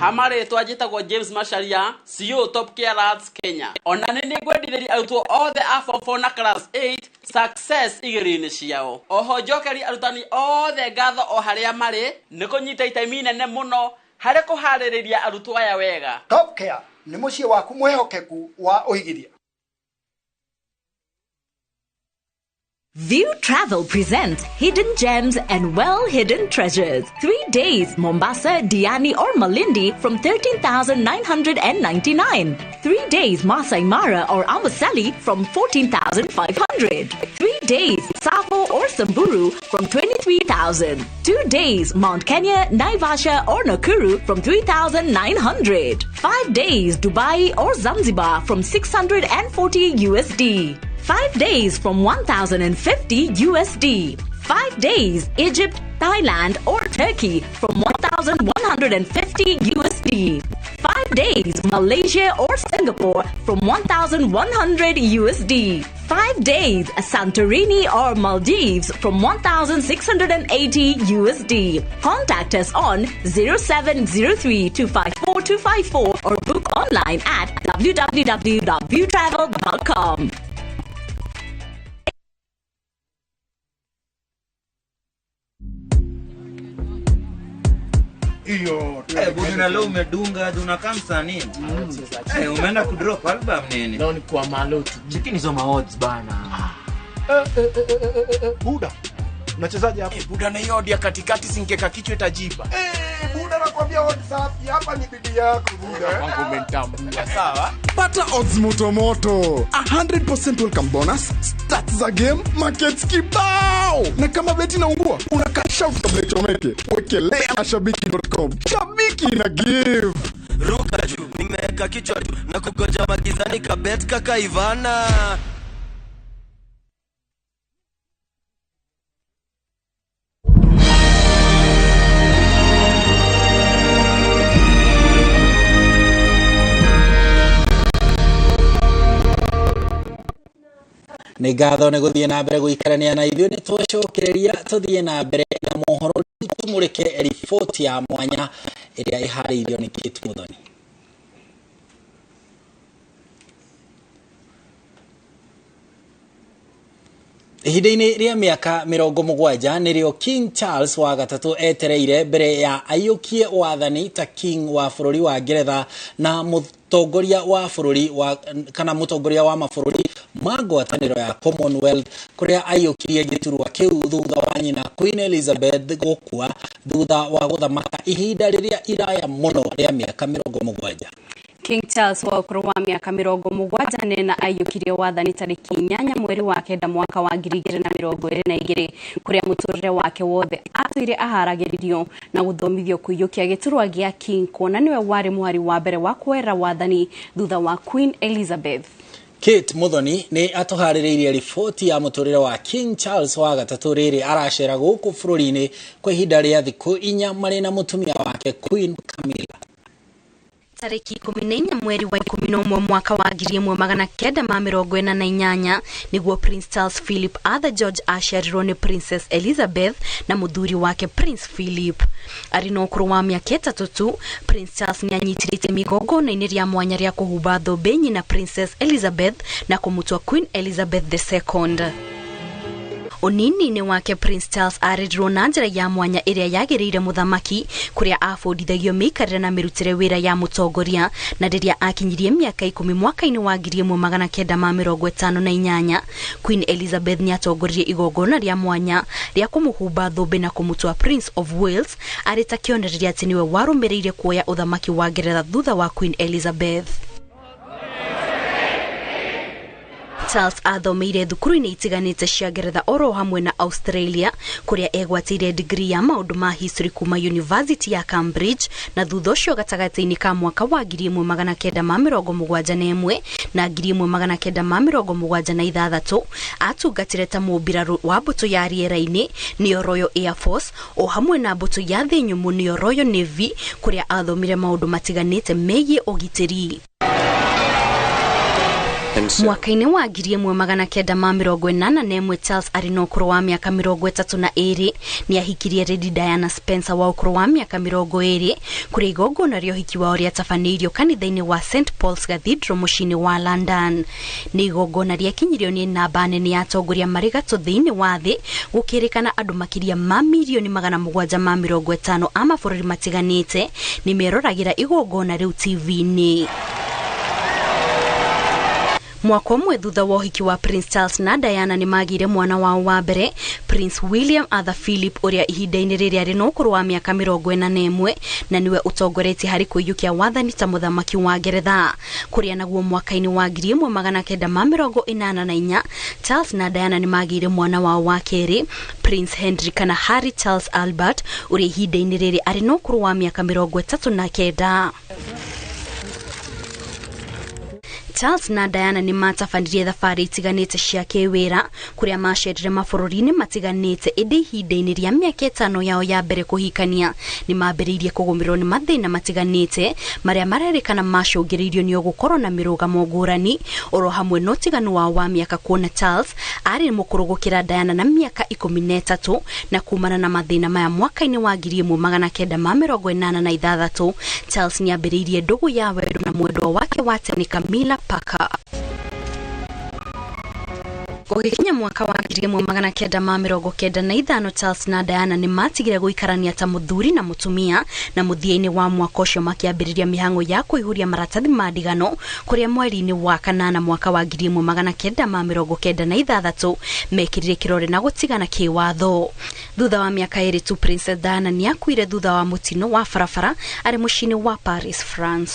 Hamare twajitagwo James Masharia, CEO Top Care Lads Kenya. Ona nini gwendithĩria arutwo othe a form 4 na class 8 success igerio-ini ciao. Oho njokeri arutani othe ngatho o haria mari nikunyita itemi inene muno hare kuhaririria arutwo aya wega. Top Care ni muciĩ waku mwehokeku wa uigithia. View Travel presents Hidden Gems and Well-Hidden Treasures. 3 days, Mombasa, Diani or Malindi from 13,999. 3 days, Masai Mara or Amboseli from 14,500. 3 days, Tsavo or Samburu from 23,000. 2 days, Mount Kenya, Naivasha or Nakuru from 3,900. 5 days, Dubai or Zanzibar from 640 USD. 5 days from 1,050 USD. 5 days, Egypt, Thailand or Turkey from 1,150 USD. 5 days, Malaysia or Singapore from 1,100 USD. 5 days, Santorini or Maldives from 1,680 USD. Contact us on 0703 254 254 or book online at www.viewtravel.com. Iyo, bwana leo umedunga unakaa msanii. Umeenda kudrop album nini? Leo ni kwa maloti. Chekini hizo odds bana. Buda. Unachezaje hapo? Buda na hiyo ya katikati singeka kichwa itajipa. Buda nakwambia odds safi hapa ni bidii yako Buda. Wangu umetambua. Sawa. Pata odds moto. 100% welcome bonus. Start za game, markets kibao. Na kama beti naungua, unakasha utamechomeke. Wekelea na shabiki.com. Shabiki na give. Ruka juu, nimeweka kichwa juu na kugoja magizani kabet kaka Ivana. Nĩ ngatho nĩ gũthiĩ na mbere gũikarania na ithuĩ nĩ twacokereria tũthiĩ na mbere na mohoro tumũrĩke riboti ya mwanya ĩrĩa ĩharĩirio nĩ Kate Muthoni. Ihinda-inĩ rĩa mĩaka 70 nĩrĩo King Charles wa gatatũ etereire mbere ya aiyũkie wathani ta king wa bũrũri wa Ngeretha na mũtongoria wa bũrũri wa kana mũtongoria wa mabũrũri magwataniro ya Commonwealth kuria ayukirie giturwa kiu thutha wa nyina Queen Elizabeth gukua thutha wa guthamaka ihinda riria iraya muno ria miaka 70. King Charles wa ukuru wa miaka 70 nena ayukirie wathani tariki 8 mweri wa kenda mwaka wa 2022 kuria muturire wake wothe atwire aharagiririo na guthomithio kuiyukia giturwa gia King kuona niwe wari muhari wa mbere wa kwera wathani thutha wa Queen Elizabeth. Kate Muthoni ni atuhaririirie riboti ya muturire wa King Charles wa gatatu riri aracera guku bururi-ini kwa ihinda ria thiku 4 mari na mutumia wake Queen Camilla. Tariki 14 mweri wa 11 mwaka wa 1948 niguo Prince Charles Philip Arthur George aciarirwo ni Princess Elizabeth na muthuri wake Prince Philip. Arino ukuru wa miaka 3 tu, Prince Charles ni anyitirite migongona-ini ria mwanya ria kuhumba thombe nyina Princess Elizabeth na kumutwa Queen Elizabeth II. Onini wake Prince Charles arirwo na njira ya mwanya iria yagiriire muthamaki kuria afundithagio mikarire na mirutire wira ya mutongoria na riria akinyirie miaka 10 mwaka-ini wa 1958 Queen Elizabeth ni atongoririe igongona ria mwanya ria kumuhumba thombe na kumutwa Prince of Wales arita kionereria ati niwe warumirire kuoya uthamaki wa Ngeretha thutha wa Queen Elizabeth. Charles athomeire thukuru-ini itiganite cia Ngeretha oro hamwe na Australia kuria egwatire degree ya maundu ma history kuma University ya Cambridge na thutha ucio gatagati-ini ka mwaka wa 1971 na 1976 atungatire ta mubiraru wa mbutu ya riera-ini niyo Royal Air Force o hamwe na mbutu ya thi nyumu niyo Royal Navy kuria athomire maundu matiganite megie ugitiri. Mwaka-ini wa 1981 Charles arino ukuru wa miaka 32 ni ahikirie Lady Diana Spencer wa ukuru wa miaka 20 kuri igongona ria hiki wao ria tabanirio kanitha-ini wa St Paul's Cathedral mucini wa London. Ni igongona ria kinyirio ni namba nene ya atongoria marigatu thiini wa thi gukirikana andu makiria ma milioni 750 a mabũrũri matiganite ni meroragira igongona riu TV-ini. Mwaka umwe thutha wa uhiki wa Prince Charles na Diana ni magire mwana wao wa mbere Prince William Arthur Philip uria ihinda-ini riria ari no ukuru wa miaka 41 na niwe utongoretie hari kuiyukia wathani ta muthamaki wa Ngeretha kuria naguo mwaka-ini wa 1984 Charles na Diana ni magire mwana wao wa keri Prince Henry kana Harry Charles Albert uria ihinda-ini riri ari no ukuru wa miaka 39. Charles na Diana ni matafandirie thabari itiganite cia kiwira kuria macerire mabũrũri-ini matiganite indi ihinda-ini ria miaka 5 yao ya mbere kuhikania ni mambiriirie kugumirwo ni mathina matiganite maria marerikana macungiriirio ni gukorwo na mirugamo ngurani oro hamwe no tiganu wa miaka kuona Charles ari mukuru gukira Diana na miaka 13 na kumana na mathina maya mwaka-ini wa 1986 Charles ni ambiriirie ndugu ya wendo na mwendwa wake wa tene Camilla Paka. Kugikinya mwaka wa 1995 Charles na Diana ni matigire guikarania ta muthuri na mutumia na muthia-ini wa mwaka ucio makiambiriria mihango ya kuihuria maratathi ma ndigano kuria mweri-ini wa kanana mwaka wa 1996 mekirire kirore na gutigana kiwatho. Thutha wa miaka 2 tu Princess Diana ni akuire thutha wa mutino wa farafara ari mucini wa Paris, France.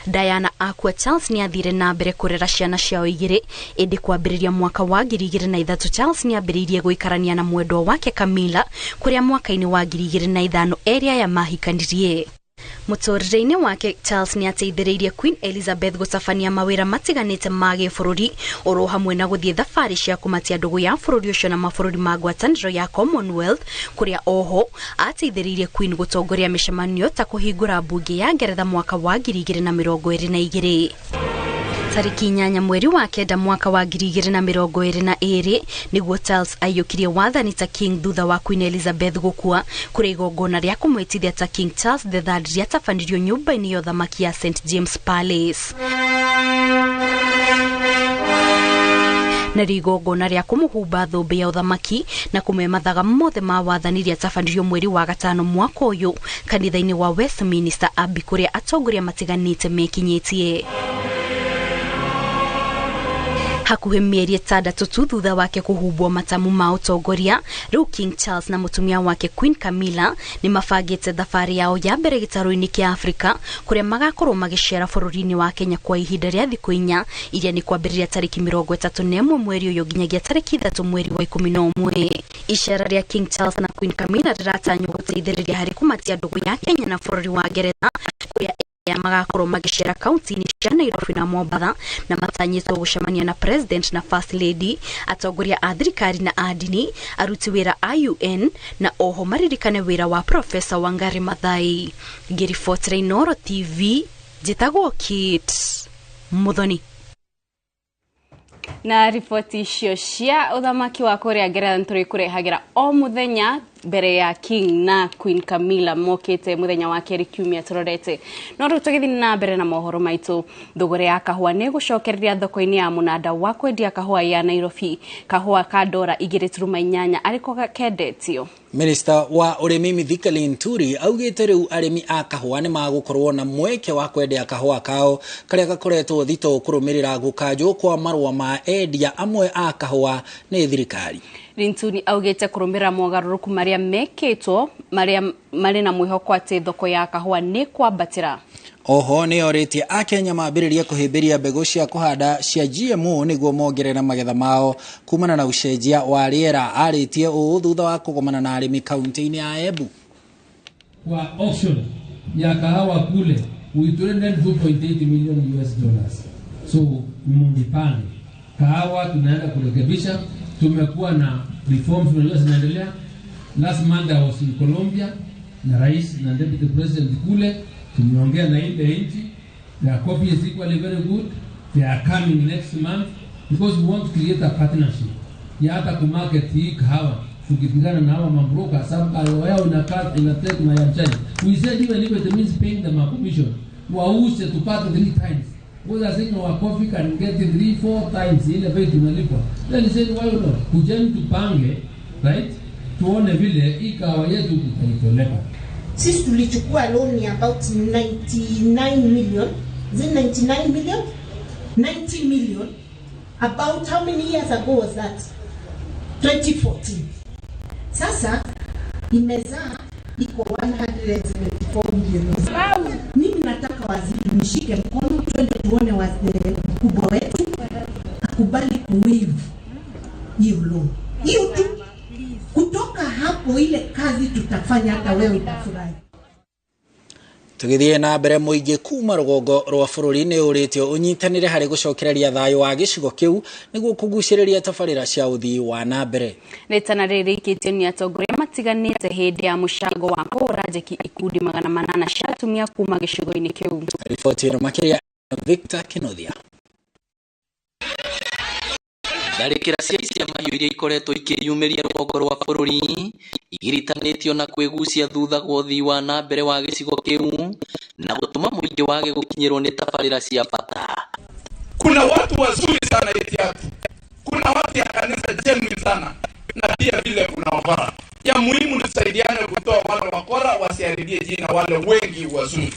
Diana akua Charles ni athire na mbere kurera ciana ciao igiri indi kwambiriria mwaka wa 2003 Charles ni ambiriirie guikarania na mwendwa wake Camilla kuria mwaka-ini wa 2005 area ya mahikanirie. Muturire-ini wake Charles ni ateithiriirie Queen Elizabeth gutabania mawira matiganite ma gibũrũri oro hamwe na guthie thabari cia kumatia ndugu ya bũrũri ucio na mabũrũri ma ngwatanĩro ya Commonwealth kuria oho ateithiriirie Queen gutongoria micemanio ta kuhingura bunge ya Ngeretha mwaka wa 2022. Tariki 8 mweri wa kenda mwaka wa 2022 niguo Charles aiyukirie wathani ta King thutha wa Queen Elizabeth gukua kuri igongona ria kumwitithia ta King Charles III ria tabanirio nyumba-ini ya uthamaki ya St James Palace. Na igongona ria kumuhumba thombe ya uthamaki na kumemathaga mothe ma wathani ria tabanirio mweri wa gatano mwaka uyu kanitha-ini wa Westminster Abbey kuria atongoria matiganite mekinyitie. hakuhe mieri 6 tu thutha wake kuhubwo matamu ma utongoria. Riu King Charles na mutumia wake Queen Camilla ni mabangite thabari yao ya mbere gitaru-ini kia Afrika kuria magakorwo magicera bururi-ini wa Kenya kwa ihinda ria thiku 4 iria ni kwambiriria tariki 31 mweri uyu nginyagia tariki 3 mweri wa 11. Icera ria King Charles na Queen Camilla riratanywo guteithiriria hari kumatia ndugu ya Kenya na bururi wa Ngeretha kuria ya magakorwo magicera kaunti-ini cia Nairobi na Mombasa na matanyitwo gucemania na president na first lady, atongoria a thirikari na adini, aruti wira a UN na oho maririkane wira wa Professor Wangari Maathai. Ngiribotera Inooro TV, njitagwo Kit Muthoni. Na ripoti icio cia uthamaki wa Korea Ngeretha nturi kurehagira o muthenya mbere ya King na Queen Camilla mokete muthenya wa keri kiumia turorete. No rutugithi na mbere na mohoro maitu, thogore ya kahua ne gucokereria thoko-ini ya munada wa kwendia kahua ya Nairobi. Kahua ka dora 2.8 ariko kendetio. Minister wa urimi Mithika Linturi augite riu arimi a kahua ni magukorwo na mweke wa kwendia kahua kao karia gakoretwo thito kurumirira gukanjwo kwa marua ma endia amwe a kahua ni thirikari. Linturi augite kurumira mogaruruku maria meketwo maria mari na mwihoko ati thoko ya kahua ni kwambatira. Oho ni oritie a Kenya mambiriria kuhimbiria mbegu cia kuhanda cia GMO niguo mongerera magetha mao kumana na ucenjia wa riera. Aritie uu thutha wa kugomana na arimi kaunti-ini ya Embu. Kwa auction ya kahawa kule we turned $2.8 million. So mungipande kahawa tunaenda kurekebisha. Tumekuwa na reforms tunajua zinaendelea. Last month I was in Colombia na rais na deputy president kule. Tumeongea na ile nchi. Their coffee is equally very good. They are coming next month because we want to create a partnership. Ya hata kumarket hii kahawa tukipigana na hawa mabroka sababu wao inatake na yamchani. We said even if it means paying them a commission, wause tupate 3 times. Whether saying our coffee can get 3-4 times ile bei tunalipwa. Then he said why not? Kujeni tupange, right? Tuone vile hii kahawa yetu tutaitoleka. Sisi tulichukua loan ya about 99 million. Is it 99 million? 90 million. About how many years ago was that? 2014. Sasa imezaa iko 174 million. Mimi nataka waziri nishike mkono twende tuone waziri mkubwa wetu akubali kuwaive hiyo loan. Hiyo tu. Kutoka hapo ile kazi tutafanya hata wewe utafurahi. Tugithie na mbere muingi kuma rugongo rwa bururi ni uritio unyitanire hari gucokereria thayo wa gicigo kiu niguo kuguciriria tabarira cia uthii wa na mbere. Retana riri ikitio ni atongoria matiganite hindi ya mushango wa kura jeki ikundi 800 cia atumia kuma gicigo-ini kiu. Ripoti ino makiria Victor Kinothia. Tharikira cia mahiũ iria ikoretwo ikĩyumĩria rũgongo rwa bũrũri igiritanĩtio na kwĩgucia thutha gwa ũthii wa na mbere wa gĩcigo kĩu na gũtũma mũingĩ wage gũkinyĩrwo nĩ tabarĩra cia bata. Kuna watu wazuri sana etiati, kuna watu ya kanisa genuine sana, na pia vile kuna wakora. Ya muhimu nisaidiane kutoa wale wakora wasiharibie jina wale wengi wazuri.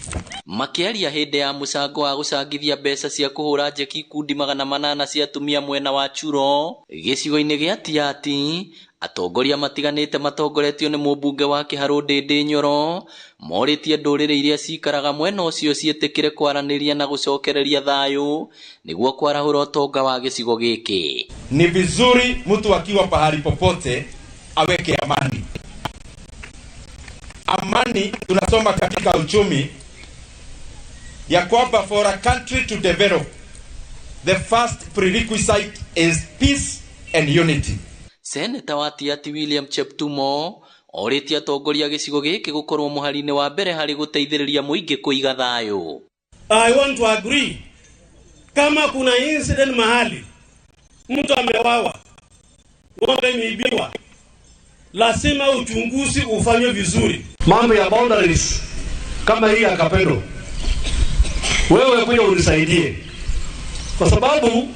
Makiaria hindi ya mucango wa gucangithia mbeca cia kuhura njeki ikundi 800 cia atumia mwena wa Churo gicigo-ini gia Tiati, atongoria matiganite matongoretio ni mũmbunge wa Kiharu Ndindi Nyoro moritie ndũrĩrĩ iria cikaraga mwena ũcio ciĩtĩkĩre kwaranĩria na gucokereria thayo niguo kwarahũra ũtonga wa gĩcigo gĩkĩ. Ni vizuri mtu akiwa pahali popote aweke amani. Amani tunasoma katika uchumi ya kwamba for a country to develop the first prerequisite is peace and unity. Senator wa Tiati William Cheptumo oritie atongoria gĩcigo gĩkĩ gũkorwo mũhari-inĩ wa mbere harĩ gũteithĩrĩria mũingĩ kũiga thayo. I want to agree, kama kuna incident mahali mtu amewawa, ng'ombe imeibiwa, lazima uchunguzi ufanywe vizuri. Mambo ya boundaries kama hii ya Kapendo, wewe kuja unisaidie, kwa sababu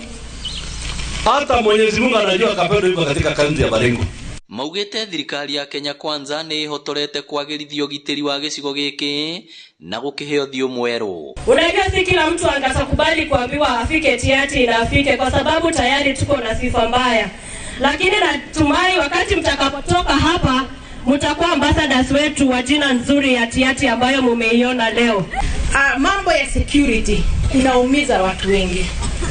hata Mwenyezi Mungu anajua Kapendo iko katika kaunti ya Baringo. Maugite thirikari ya Kenya Kwanza ni ihotorete kwagirithia ugitiri wa gicigo giki na gukiheo thio mweru. Unajua si kila mtu angasakubali kuambiwa afike tiati na afike kwa sababu tayari tuko na sifa mbaya. Lakini natumai wakati mtakapotoka hapa mtakuwa ambassadors wetu wa jina nzuri ya tiati ambayo mumeiona leo. Mambo ya security inaumiza watu wengi.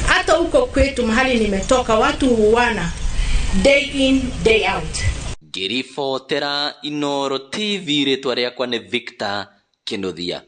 Hata huko kwetu mahali nimetoka watu huana day in day out. Girifotera Inoro TV ritwa riakwa ni Victor Kinuthia.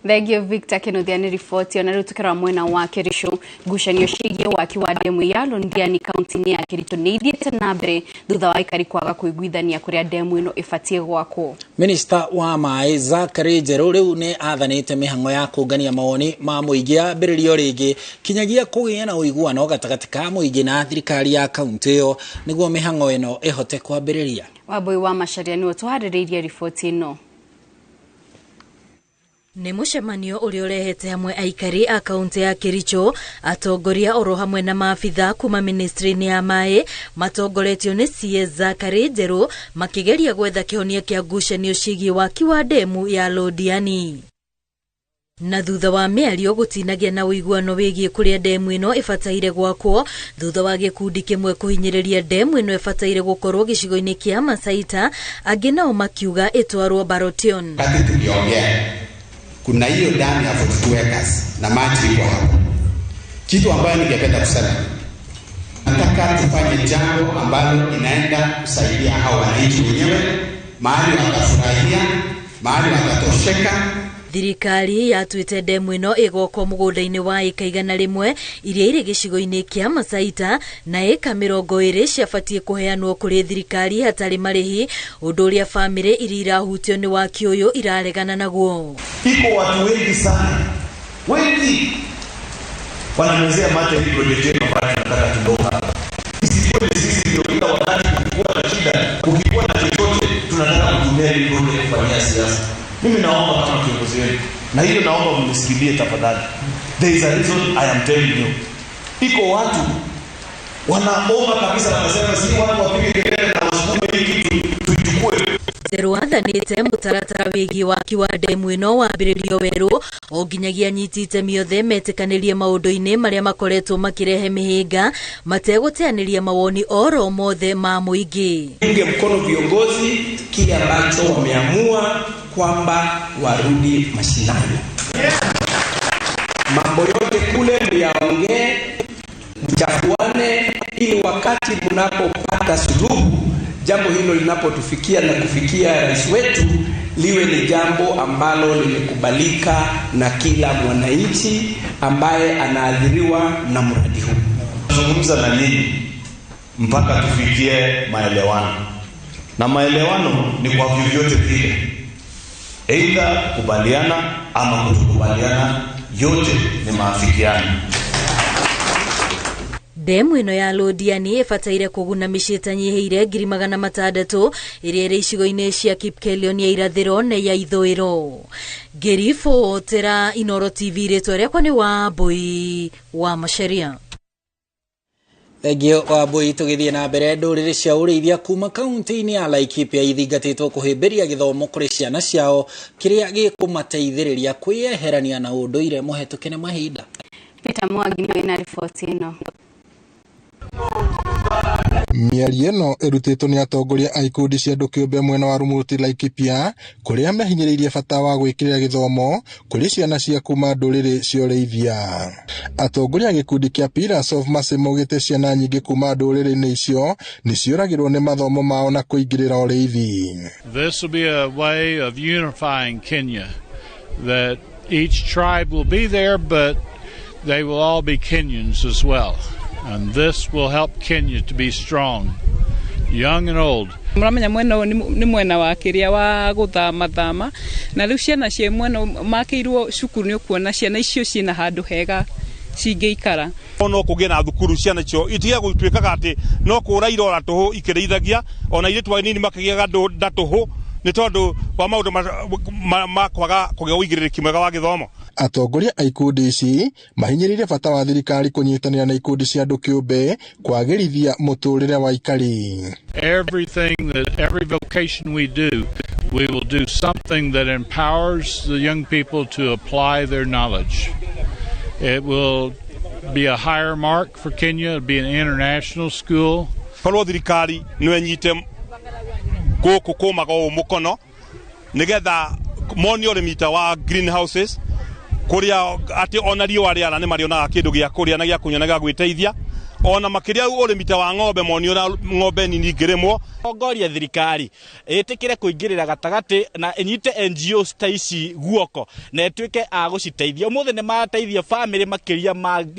Thegio Victor Kinuthia ni ripoti onarutukira mwena wa Kerisho gucanio cigie waki wa demu ya Londiani county ya Kericho neithiete na mbere thutha wa ikari kwaga kuiguithania kuria demu ino ifatie gwako. Minister wa Mai Zachary Njeru riu ni athanite mihango ya kungania mawoni ma muingi ambiririo ringi kinyagia kugia na uiguano gatagati ka muingi na thirikari ya county yo niguo mihango ino ihote kwambiriria. Waboi wa Macharia ni twaririirie ripoti ino. Ni mucemanio uria urehete hamwe aikari a kaunti ya Kericho, atongoria oro hamwe na maafitha kuma ministry ya Mai matongoretio ni CS Zachary Njeru makigeria gwetha kihonia kia ngucanio cigie waki wa demu ya Londiani. Na thutha wa miario gutinagia na uiguano wigie kuria demu ino ifataire gwakwo thutha wa gikundi kimwe kuhinyiriria demu ino ifataire gukorwo gicigo-ini kia Masaita, angi nao makiuga itwarwo Barotion. Kuna hiyo damu ya 42 acres na maji iko hapo. Kitu ambayo ningependa kusema, nataka tufanye jambo ambalo inaenda kusaidia hao wananchi wenyewe, mahali watafurahia, mahali watatosheka. Thirikari yatuite demu ino igoko mugunda-ini wa eka 100 iria iri gicigo-ini kia Masaita na eka 20 ciabatie kuheanwo kuri thirikari hatari marihi, undu uria family iri irahutio ni waki uyu iraregana naguo. Iko watu wengi sana, wengi wanamezea mate hii project yetu ambayo tunataka tuondoka. Sisi ndio kila wakati tukikuwa na shida, ukikuwa na chochote tunataka kutumia hii project kufanyia siasa. Mimi naomba kama kiongozi wenu, na hiyo naomba mnisikilie tafadhali. There is a reason I am telling you. Iko watu wanaomba kabisa, wanasema si watu wapige kelele na wasukume hii kitu tuchukue. Njeru athanite mutaratara wigi waki wa demu ino wambiririo weru onginyagia nyitite miothe metikanirie maundu-ini maria makoretwo makirehe mihinga mateguteaniria mawoni oro mothe ma muingi. Unge mkono viongozi kile ambacho wameamua kwamba warudi mashinani. Mambo yote kule mliyaongee, mchafuane, ili wakati mnapopata suluhu jambo hilo linapotufikia na kufikia rais wetu liwe ni jambo ambalo limekubalika na kila mwananchi ambaye anaadhiriwa na mradi huu. Tunazungumza na nyinyi mpaka tufikie maelewano. Na maelewano ni kwa vyovyote vile. Aidha kubaliana ama kutokubaliana, yote ni maafikiano. Demu ino ya Londiani ifataire kuguna micita nyiheire 600,000 iria iri icigo-ini cia Kipkelion ya irathiro na ya ithwiro. Girifotera Inoro TV ritwa riakwa ni Waboi wa Macharia. Thegio Waboi, tugithie na mbere nduriri cia urithia kuma kaunti-ini ya Laikipia ithingatitwo kuhimbiria githomo kuri ciana ciao kiria gikumateithiriria kwiyeherania na unduire muhetukene mahinda. Peter Mwangi na ripoti ino. Miario ĩno ĩrutĩtwo nĩ atongoria a ikundi cia andũ kĩũmbe mwena wa Rumuruti Laikipia kũrĩa mehinyĩrĩirie bata wa gwĩkĩrĩra gĩthomo kũrĩ ciana cia kuma ndũrĩrĩ cia ũrĩithia. Atongoria a gĩkundi kĩa Pillars of Mercy maugĩte ciana nyingĩ kuma ndũrĩrĩ-inĩ icio nĩ ciũragĩrwo nĩ mathomo mao na kũingĩrĩra ũrĩithi. This will be a way of unifying Kenya, that each tribe will be there but they will all be Kenyans as well. And this will help Kenya to be strong, young and old. Muramenya mwena ni mwena wa kiria wa guthama thama na riu ciana cie mwena makirwo cukuru ni kuona ciana icio cina handu hega cingeikara. No kugie na thukuru ciana cio itige gutwikaga ati no kura irora tuhu ikireithagia ona ire twa nini makigiaga ndatuhu ni tondu wa maundu makwaga kugia uigirĩrĩki mwega wa githomo. Atongoria a ikundi ici mahinyĩrĩirie bata wa thirikari kũnyitanĩra na ikundi cia andũ kĩũmbe kwagĩrithia mũtũrĩre wa aikari. Every vocation we do, we will do something that empowers the young people to apply their knowledge. It will be a higher mark for Kenya, it'll be an international school. Korwo thirikari no enyite gũkũ kũmaga mũkono nigetha moni ũrĩmita wa greenhouses kũrĩa atĩ ona riũa rĩara nĩ marĩonaga kĩndũ gĩa kũrĩa na gĩa kũnyua na gĩa gwĩteithia. Ona makĩria ũrĩmita wa ng'ombe moni ũra ng'ombe nini ngĩrĩmwo. Ongoria thirikari ĩtĩkĩre kũingĩrĩra gatagatĩ na inyite NGOs ta ici guoko na ĩtuĩke a gũciteithia. Ũmũthĩ nĩ mateithia bamĩrĩ makĩria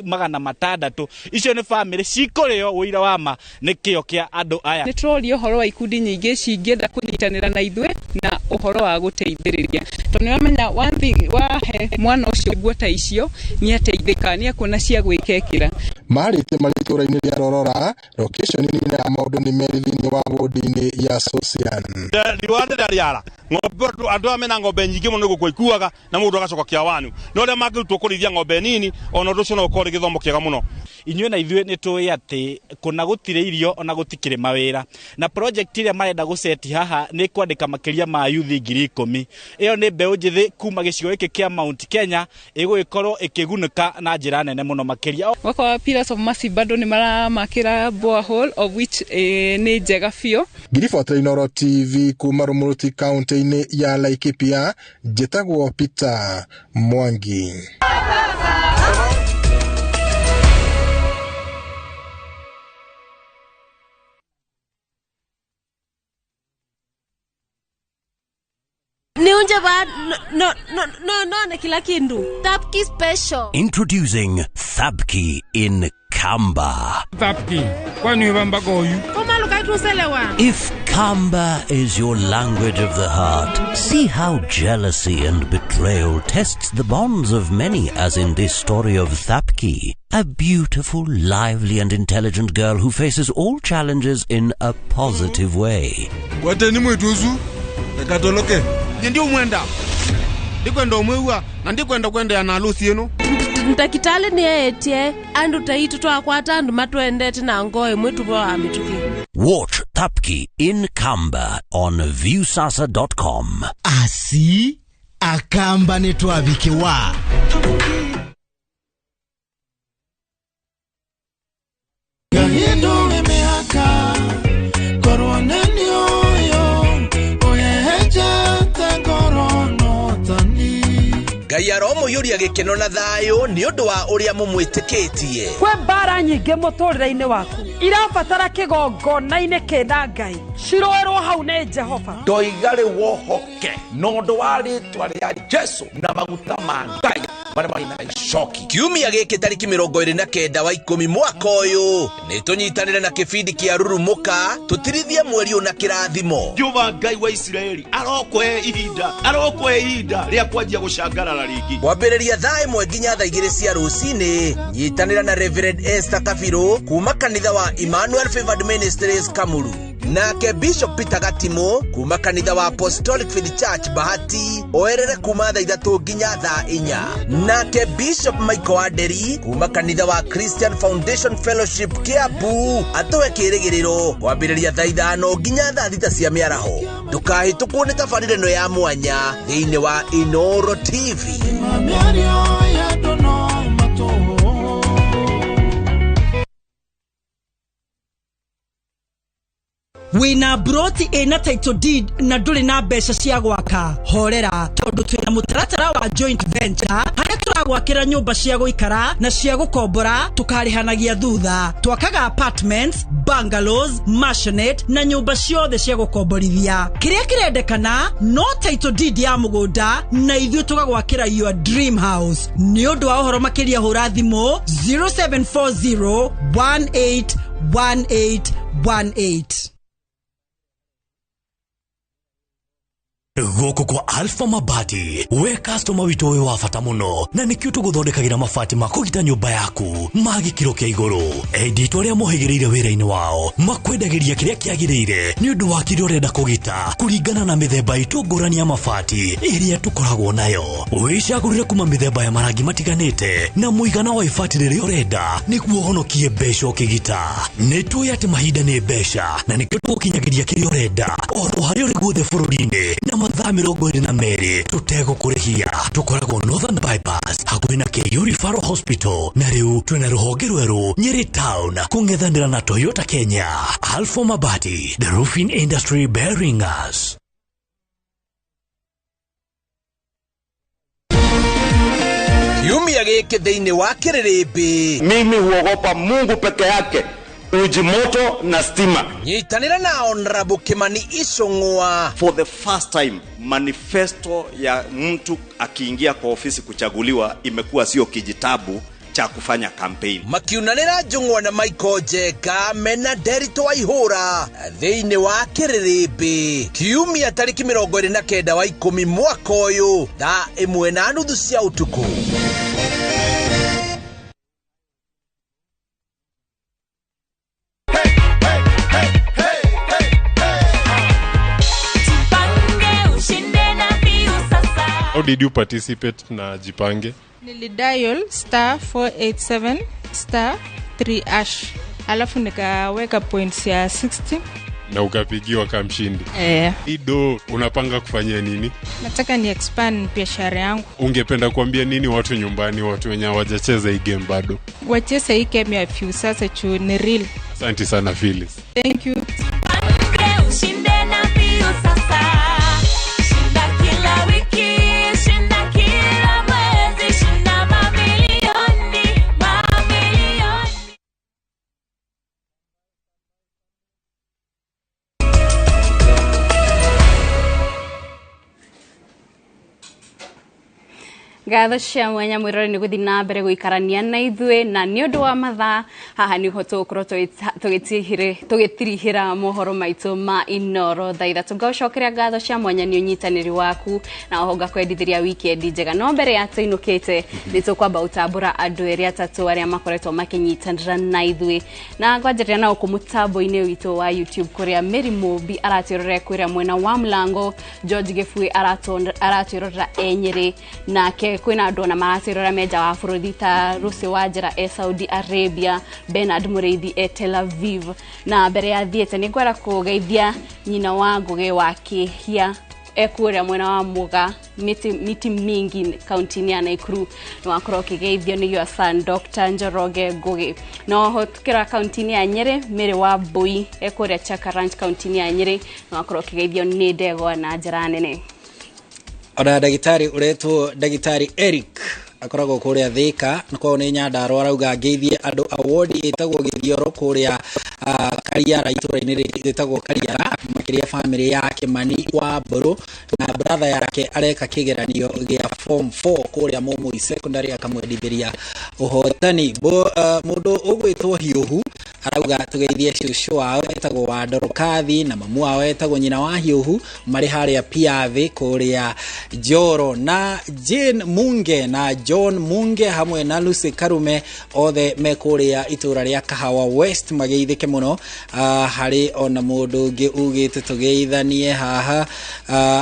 magana matandatũ. Icio nĩ bamĩrĩ cikũrĩo ũira wa ma nĩ kĩo kĩa andũ aya. Nĩ tũroria ũhoro wa ikundi nyingĩ cingĩenda kũnyitanĩra na ithuĩ na ũhoro wa gũteithĩrĩria. Tondũ nĩwamenya wahe mwana ũcio nguo ta icio nĩ ateithĩka, nĩ akuona cia gwĩkekĩra. Marĩte marĩtũra-inĩ rĩa Rorora, location nene ya maũndũ nĩ merĩ thĩinĩ wa wodi-inĩ ya Social. Riũa rĩara ng'ombe andũ amena ng'ombe nyingĩ mũno gũkũ ikuaga na mũndũ agacoka kĩawanu. No rĩa mangĩrutwo kũrĩithia ng'ombe nini ona ũndũ ũcio no ũkorwo gĩthomo kĩega mũno. Inyuĩ na ithuĩ nĩ tũĩ atĩ kuna gũtirĩ irio ona gũtikĩrĩ mawĩra. Na project ĩrĩa marenda gũceti haha nĩ kwandĩka makĩria ma yuthi 10,000. Ĩyo nĩ mbeũ njĩthĩ kuma gĩcigo gĩkĩ kĩa Mount Kenya ĩgũgĩkorwo ĩkĩgunĩka na njĩra nene mũno makĩria. Wakwa Pillars of Mercy bado nĩ maramakĩra borehole of which nĩ njega biũ. Ngiriboti Inooro TV kuma Rumuruti kaunti-inĩ ya Laikipia, njĩtagwo Peter Mwangi. No, kila kindu. Thabki special. Introducing Thabki in Kamba. Thabki, kwani wamba goyu? If Kamba is your language of the heart, see how jealousy and betrayal tests the bonds of many, as in this story of Thabki, a beautiful, lively and intelligent girl who faces all challenges in a positive way. Wateni mwetuzu, nekatoloke. Ndio mwenda. Ndikwenda umwewa, na ndikwenda kwenda ya nalusi yenu. Ntakitale ni etie, andu taitu twakwata andu matwendete na ngoe mwetu bwa amituki. Watch Thabki in Kamba on viewsasa.com. Asi akamba netwabikiwa. Gahindo emeaka koroneni oyo oyeheja tengorono tani. Gayaro muyuria gikeno na thayo ni undu wa uria mumwitikitie. Kwe bara nyinge muturire-ini waku irabatara kigongona-ini kina Ngai ciroerwo hau ni Jehova. Ndoigare wohoke no ndu wa ritwa ria Jesu na maguta ma Ngai bara marina icoki. Kiumia giki tariki 29 wa 10 mwaka uyu ni tunyitanire na kibindi kia Rurumuka tutirithie mweri una kirathimo. Jehova Ngai wa Israeli arokwe ihinda ria kwanjia gucangarara ringi. Wambĩrĩria thaa 1 nginya thaa 2 cia rũcinĩ, nyitanĩra na Reverend Esther Kabiro kuma kanitha wa Emmanuel Favored Ministries Kamuru, nake Bishop Peter Gatimo kuma kanitha wa Apostolic Faith Church Bahati oerere kuma thaa 3 nginya thaa 4, nake Bishop Michael Aderi kuma kanitha wa Christian Foundation Fellowship Kiambu atoe kĩrĩgĩrĩro wambĩrĩria thaa 5 nginya thaa 6 cia mĩaraho. Ndũkahĩtũkwo nĩ tabarĩra ya mwanya thĩinĩ wa Inooro TV. Wina broti ena title deed na nduri na mbeca cia gwaka horera tondu twina mutaratara wa joint venture haria turagwakira nyumba cia guikara na cia gukombora tukarihanagia thutha. Twakaga apartments, bungalows, mansionette na nyumba ciothe cia gukomborithia. Kiria kirendekana no title deed ya mugunda na ithuĩ tugagwakira your dream house. Ni undu wa uhoro makiria hura thimo 0740 181818. Goko kwa Alpha Mabati, we customer wito we wafata muno, na nikio tuguthondekagira mabati makugita nyumba yaku, magikiro kia iguru. Edito aria mohigireire wira-ini wao, makwendagiria kiria kiagirire, ni undu wa kiria urenda kugita, kuringana na mithemba itu ngurani ya mabati iria tukoragwo nayo. Wicagurire kuma mithemba ya marangi matiganite, na muigana wa ibati riria urenda, niguo honokie mbeca ukigita. Nitui ati mahinda ni mbeca, na nikio tugukinyagiria kiria urenda, oro haria uri guothe bururi-ini, na mathaa 22 tutegũkũrĩhia. Tukoragwo Northern Bypass hakuhĩ na KU Referral Hospital, na rĩu twĩna rũhonge rwerũ Nyeri Town kũng'ethanĩra na Toyota Kenya. Alpha Mabati, the roofing industry bearing us. Kiumia gĩkĩ thĩinĩ wa Kĩrĩrĩmbĩ, mimi huogopa Mungu peke yake, uji moto na stima. Nyitanĩra na Honorable Kimani Icũng'wa. For the first time, manifesto ya mtu akiingia kwa ofisi kuchaguliwa imekuwa sio kijitabu cha kufanya campaign. Makiunanĩra Njũng'wa na Michael Njenga mena Nderitu Waihũra thĩinĩ wa Kĩrĩrĩmbĩ. Kiumia tarĩki 29 wa 10 mwaka ũyũ, thaa 1:30 cia ũtukũ. How did you participate na Jipange? Nilidial *487*3#. Alafu nikaweka points ya 60. Na ukapigiwa kama mshindi. Ido, unapanga kufanya nini? Nataka ni expand biashara yangu. Ungependa kuambia nini watu nyumbani, watu wenye hawajacheza hii game bado? Wacheze hii game ya few sasa chu ni real. Asante sana Phyllis. Thank you. Gatho cia mwanya mwirore ni guthi na mbere guikarania na ithue na ni undu wa mathaa haha ni ho tukoro tugitirihira mohoro maitu ma Inoro thaitha tungacokeria gatho cia mwanya ni unyitaniri waku na honga kwendithiria weekend njega no mbere ya tuinukite ni tukwamba utambura andu eri atatu aria makoretwo makinyitanira na ithue na ngwanjiria nao kumutambo-ini witu wa YouTube kuria Mary Mobi aratirore kwira mwena wa Mlango, George Gefui aratirora Enyeri na kwina andu na maratirora meja wa bururi ta Rusi Wajira Saudi Arabia, Bernard Mureithi Tel Aviv na mbere ya thiete ni ngwara kugeithia nyina wa Ngugi wa Kihia ekuria mwena wa Muga miti mingi kaunti ya Nakuru no akoro kigeithio ni your son Dr. Njoroge Ngugi no hotukira kaunti ya Nyeri Mary wa Bui ekuria Chaka Ranch kaunti ya Nyeri no akoro kigeithio ni Ndegwa na njira nene. Ona dagitari uretwo dagitari Eric akoragwo kuria Thika nako ni Nyandarua arauga ngeithie andu award itagwo Githioro kuria Kariara itũra-inĩ rĩtagwo Kariara makiria family ya Kimani wa Mburu na brother yake areka kigeranio gĩa form 4 kuria Mumui secondary akamwendithĩria ũhotani mundu ũgwĩtwo Hiũhu arauga tugeithie cũcũ wao etagwo wa Ndorokathi na mamu wao etagwo nyina wa Hiũhu marĩ harĩa Piathi kuria Njoro na Jane Munge na John Munge hamwe na Lucy Karume othe mekuria itũra rĩa Kahawa West mageithĩke muno hari ona mundu ungi ugite tugeithanie haha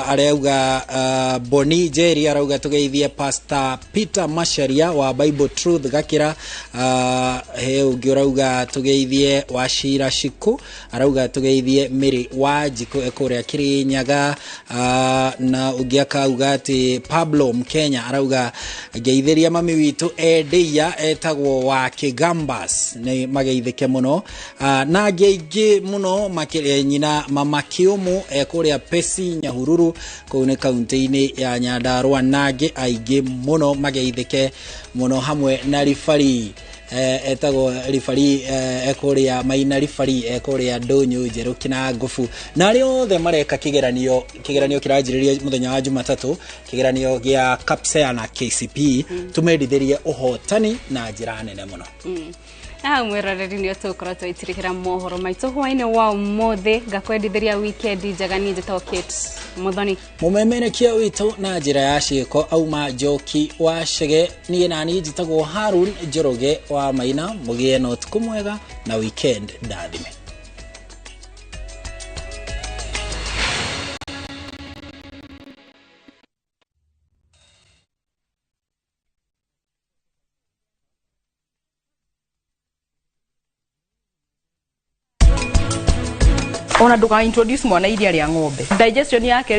arauga Boni Jerry arauga tugeithie Pastor Peter Masharia wa Bible Truth Gakira he ungi arauga tugeithie Washira Shiku arauga tugeithie Mary wa Jiku ekuria Kirinyaga na ungi akauga ati Pablo Mkenya arauga geithiria mami witu Edia etagwo wa Kigambas ni mageithike muno na geigi muno makiria nyina mama Kiumu ekuria Pesi Nyahururu kune kaunti-ini ya Nyandarua nage aige muno mageithike muno hamwe na rifari etagwo rifari ekuria Maina rifari ekuria Ndonyo Njeru kina Ngufu na ari othe mareka kigeranio kiranjiriria muthenya wa Jumatatu kigeranio gia Kapsea na KCP tumendithirie uhotani na njira nene muno. Mweroreri nio tukora twitirikira mohoro maito hwaine wa mothe gakwendithiria weekend njagani njitokit muthoni mumemerekia witu na njira ya ciiko auma Njoki wa Shege nie nani njitagwo Harun Njoroge wa Maina mugie no tuku mwega na weekend ndathime. Ona nduka introduce mwana iria ria ng'ombe digestion yake